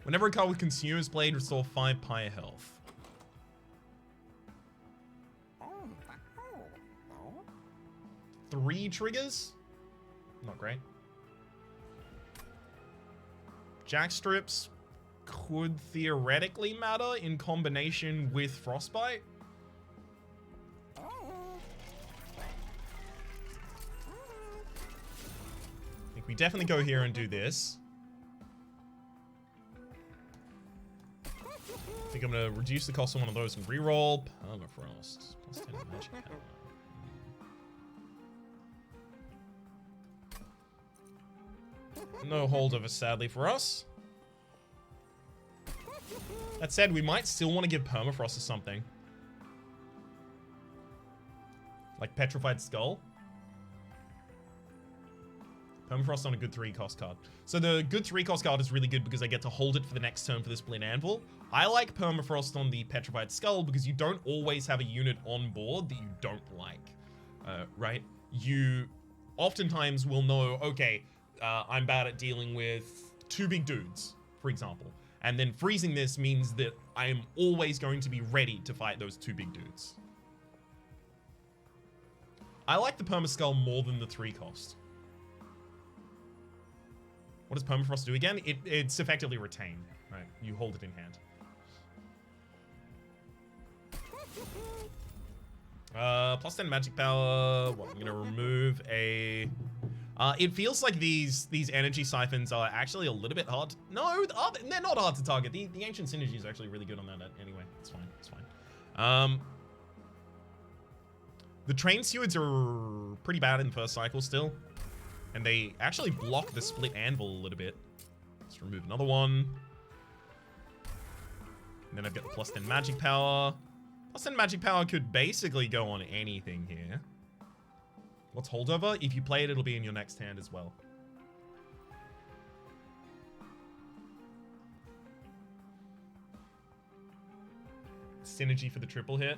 Whenever a card with Consumer's Blade, restore 5 Pyre health. Three triggers? Not great. Jackstrips could theoretically matter in combination with Frostbite. I think we definitely go here and do this. I think I'm going to reduce the cost of one of those and reroll Permafrost. +10 magic power. No holdover, sadly, for us. That said, we might still want to give Permafrost to something. Like Petrified Skull. Permafrost on a good 3-cost card. So the good 3-cost card is really good because I get to hold it for the next turn for the Split Anvil. I like Permafrost on the Petrified Skull because you don't always have a unit on board that you don't like. Right? You oftentimes will know, okay, I'm bad at dealing with 2 big dudes, for example. And then freezing this means that I am always going to be ready to fight those 2 big dudes. I like the Permaskull more than the 3-cost. What does Permafrost do again? It's effectively retain, right? You hold it in hand. +10 magic power. What, I'm gonna remove a... it feels like these energy siphons are actually a little bit hard. No, they're not hard to target. The ancient synergy is actually really good on that anyway. It's fine. It's fine. The train stewards are pretty bad in the first cycle still, and they actually block the split anvil a little bit. Let's remove another one. And then I've got the +10 magic power. +10 magic power could basically go on anything here. What's holdover? If you play it, it'll be in your next hand as well. Synergy for the triple hit.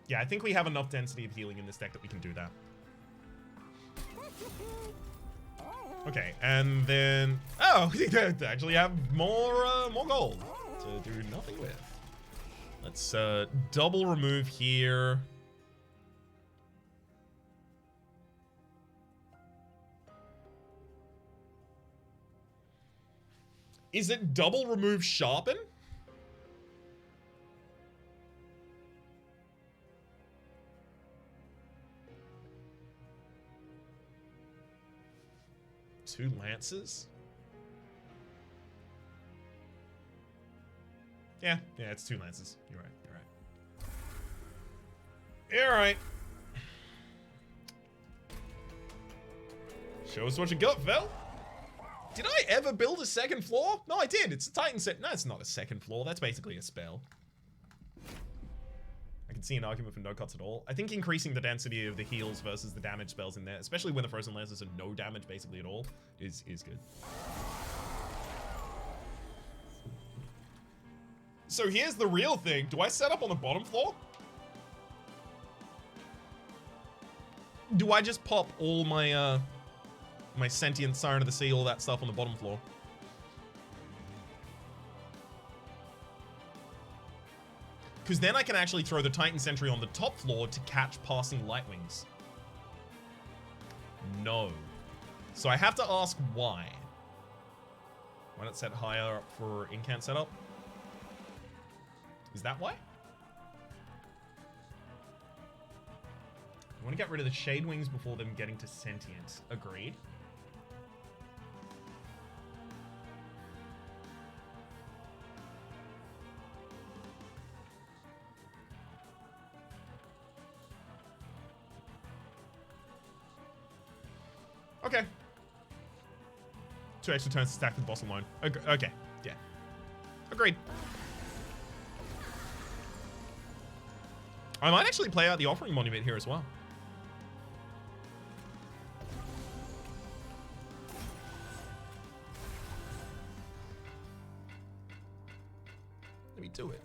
Yeah, I think we have enough density of healing in this deck that we can do that. Okay, and then... Oh, we actually have more gold to do nothing with. Let's double remove here. Is it double remove sharpen? Two lances? Yeah, it's 2 lances. You're right, You're right. Show us what you got, Vel. Did I ever build a second floor? No, I did. It's a Titan set. No, it's not a second floor. That's basically a spell. I can see an argument for no cuts at all. I think increasing the density of the heals versus the damage spells in there, especially when the Frozen Lances are no damage basically at all, is good. So here's the real thing. Do I set up on the bottom floor? Do I just pop all my, my Sentient Siren of the Sea, all that stuff on the bottom floor? Because then I can actually throw the Titan Sentry on the top floor to catch passing Lightwings. No. So I have to ask why. Why not set higher up for Incant setup? Is that why? I want to get rid of the Shade Wings before them getting to Sentient. Agreed. Okay. 2 extra turns to stack the boss alone. Okay. Yeah. Agreed. I might actually play out the Offering Monument here as well. Let me do it.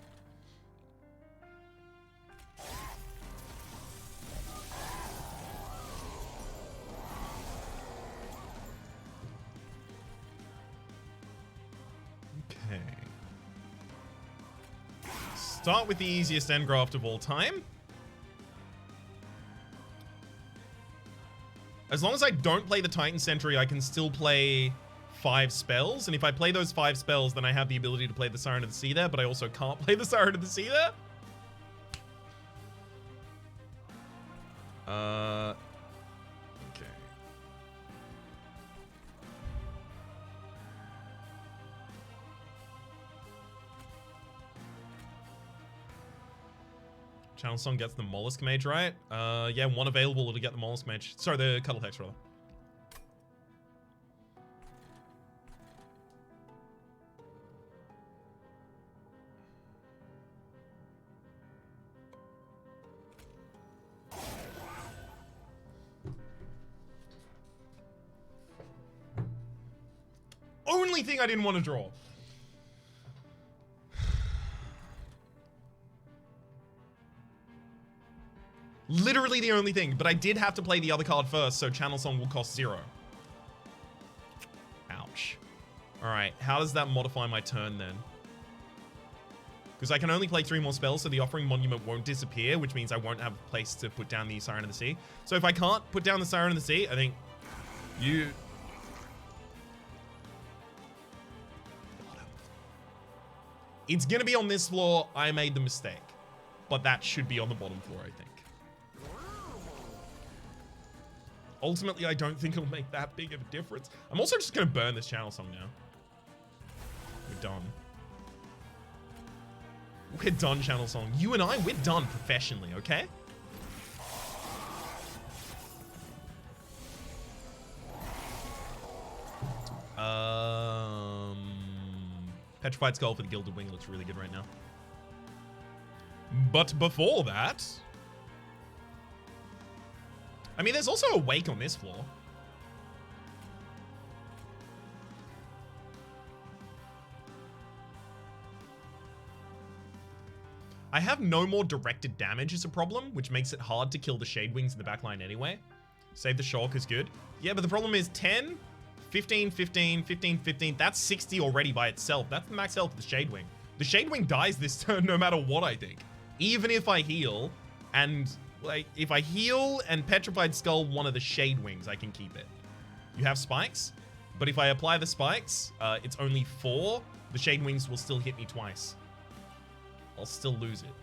Okay. Start with the easiest endgraft of all time. As long as I don't play the Titan Sentry, I can still play 5 spells. And if I play those 5 spells, then I have the ability to play the Siren of the Sea there, but I also can't play the Siren of the Sea there. Okay. Channel Song gets the Mollusk Mage, right? Yeah, 1 available to get the Mollusk Mage. Sorry, the Cuddle Hex, rather. Only thing I didn't want to draw. Literally the only thing, but I did have to play the other card first, so Channel Song will cost 0. Ouch. Alright, how does that modify my turn then? Because I can only play 3 more spells, so the Offering Monument won't disappear, which means I won't have a place to put down the Siren of the Sea. So if I can't put down the Siren of the Sea, I think you... It's gonna be on this floor. I made the mistake. But that should be on the bottom floor, I think. Ultimately, I don't think it'll make that big of a difference. I'm also just gonna burn this Channel Song now. We're done. We're done, Channel Song. You and I, we're done professionally, okay? Petrified Skull for the Gilded Wing looks really good right now. But before that... I mean, there's also a Wake on this floor. I have no more directed damage as a problem, which makes it hard to kill the Shade Wings in the backline anyway. Save the Shulk is good. Yeah, but the problem is 10... 15, 15, 15, 15. That's 60 already by itself. That's the max health of the Shade Wing. The Shade Wing dies this turn no matter what, I think. Even if I heal, and like if I heal and Petrified Skull one of the Shade Wings, I can keep it. You have spikes, but if I apply the spikes, it's only 4. The Shade Wings will still hit me twice. I'll still lose it.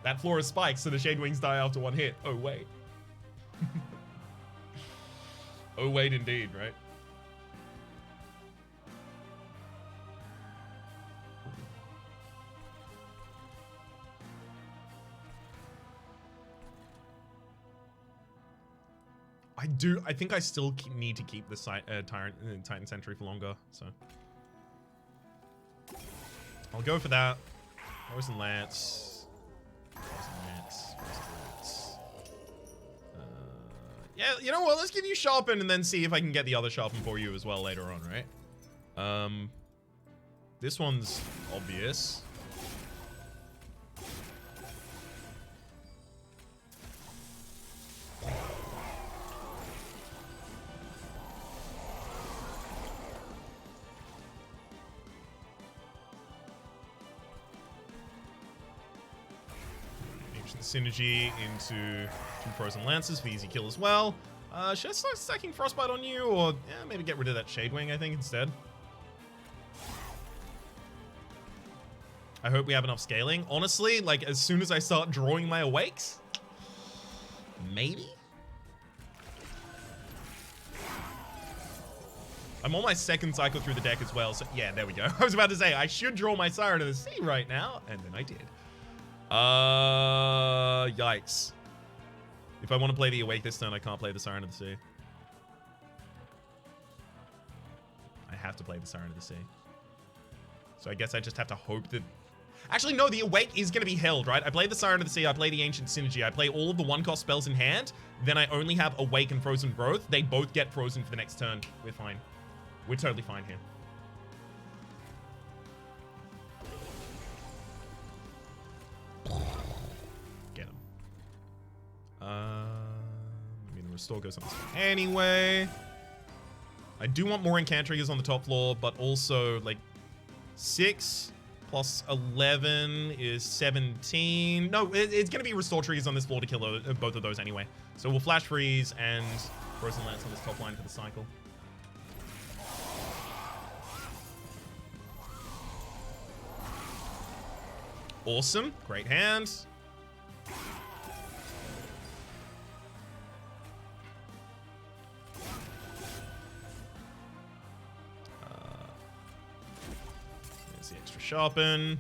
That floor is spikes, so the Shade Wings die after 1 hit. Oh, wait. Oh, wait, indeed, right? I think I still need to keep the Titan Sentry for longer, so. I'll go for that. Frozen Lance. Yeah, you know what? Let's give you Sharpen and then see if I can get the other Sharpen for you as well later on, right? This one's obvious. Synergy into 2 Frozen Lances for easy kill as well. Should I start stacking Frostbite on you, or yeah, maybe get rid of that Shade Wing, I think, instead? I hope we have enough scaling. Honestly, like, as soon as I start drawing my Awakes, maybe? I'm on my 2nd cycle through the deck as well, so yeah, there we go. I was about to say, I should draw my Siren of the Sea right now, and then I did. Yikes. If I want to play the Awake this turn, I can't play the Siren of the Sea. I have to play the Siren of the Sea. So I guess I just have to hope that... Actually, no, the Awake is going to be held, right? I play the Siren of the Sea, I play the Ancient Synergy, I play all of the one-cost spells in hand, then I only have Awake and Frozen Growth. They both get frozen for the next turn. We're fine. We're totally fine here. Get him. I mean, the Restore goes on this one anyway. I do want more Incantriggers on the top floor, but also, like, 6 plus 11 is 17. No, it's going to be Restore triggers on this floor to kill both of those anyway. So we'll Flash Freeze and Frozen Lance on this top line for the cycle. Awesome. Great hand. There's the extra sharpen.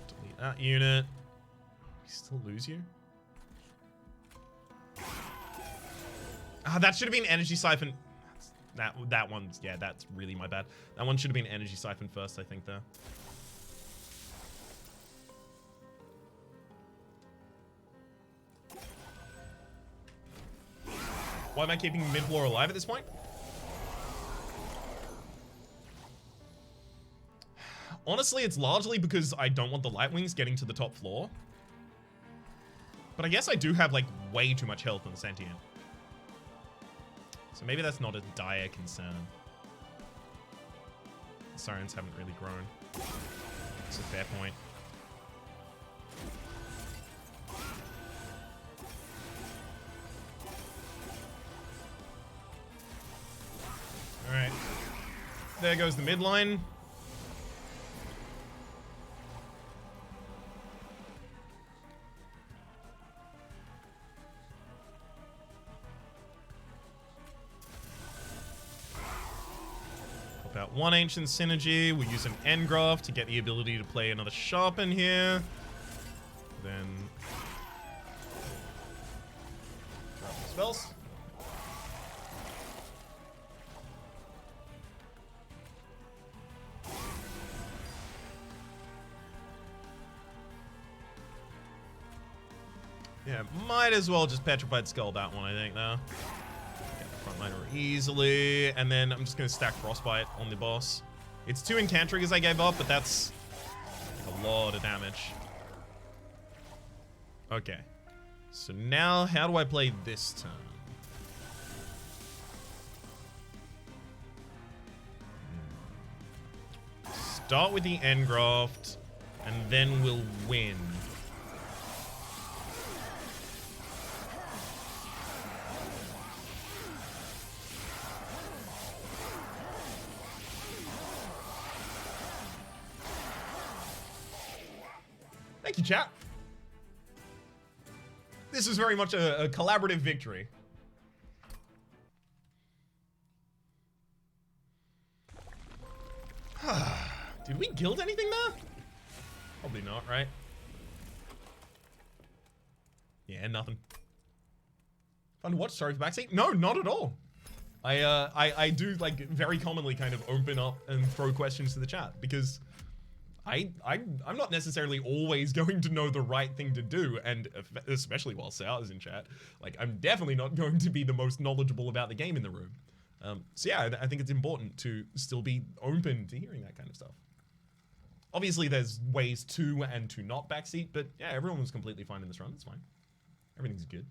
Delete that unit. We still lose you? Ah, that should have been Energy Siphon. That one's, yeah, that's really my bad. That one should have been Energy Siphon first, I think, there. Why am I keeping mid-floor alive at this point? Honestly, it's largely because I don't want the Lightwings getting to the top floor. But I guess I do have, like, way too much health on the Sentient. So maybe that's not a dire concern. The Sirens haven't really grown. It's a fair point. Alright. There goes the midline. About one Ancient Synergy. We'll use an Engraft to get the ability to play another Sharpen here. Then drop the spells. Yeah, might as well just Petrified Skull that one, I think, though. Get the frontliner easily, and then I'm just going to stack Frostbite on the boss. It's 2 Incantriggers I gave up, but that's a lot of damage. Okay. So now, how do I play this turn? Start with the Engraft, and then we'll win. Thank you, chat. This is very much a collaborative victory. Did we guild anything there? Probably not, right? Yeah, nothing. Fun to watch, sorry for backseat. No, not at all. I do, like, very commonly kind of open up and throw questions to the chat because I'm not necessarily always going to know the right thing to do, and especially while Sao is in chat, like, I'm definitely not going to be the most knowledgeable about the game in the room. So yeah, I think it's important to still be open to hearing that kind of stuff. Obviously, there's ways to and to not backseat, but yeah, everyone was completely fine in this run. It's fine. Everything's good.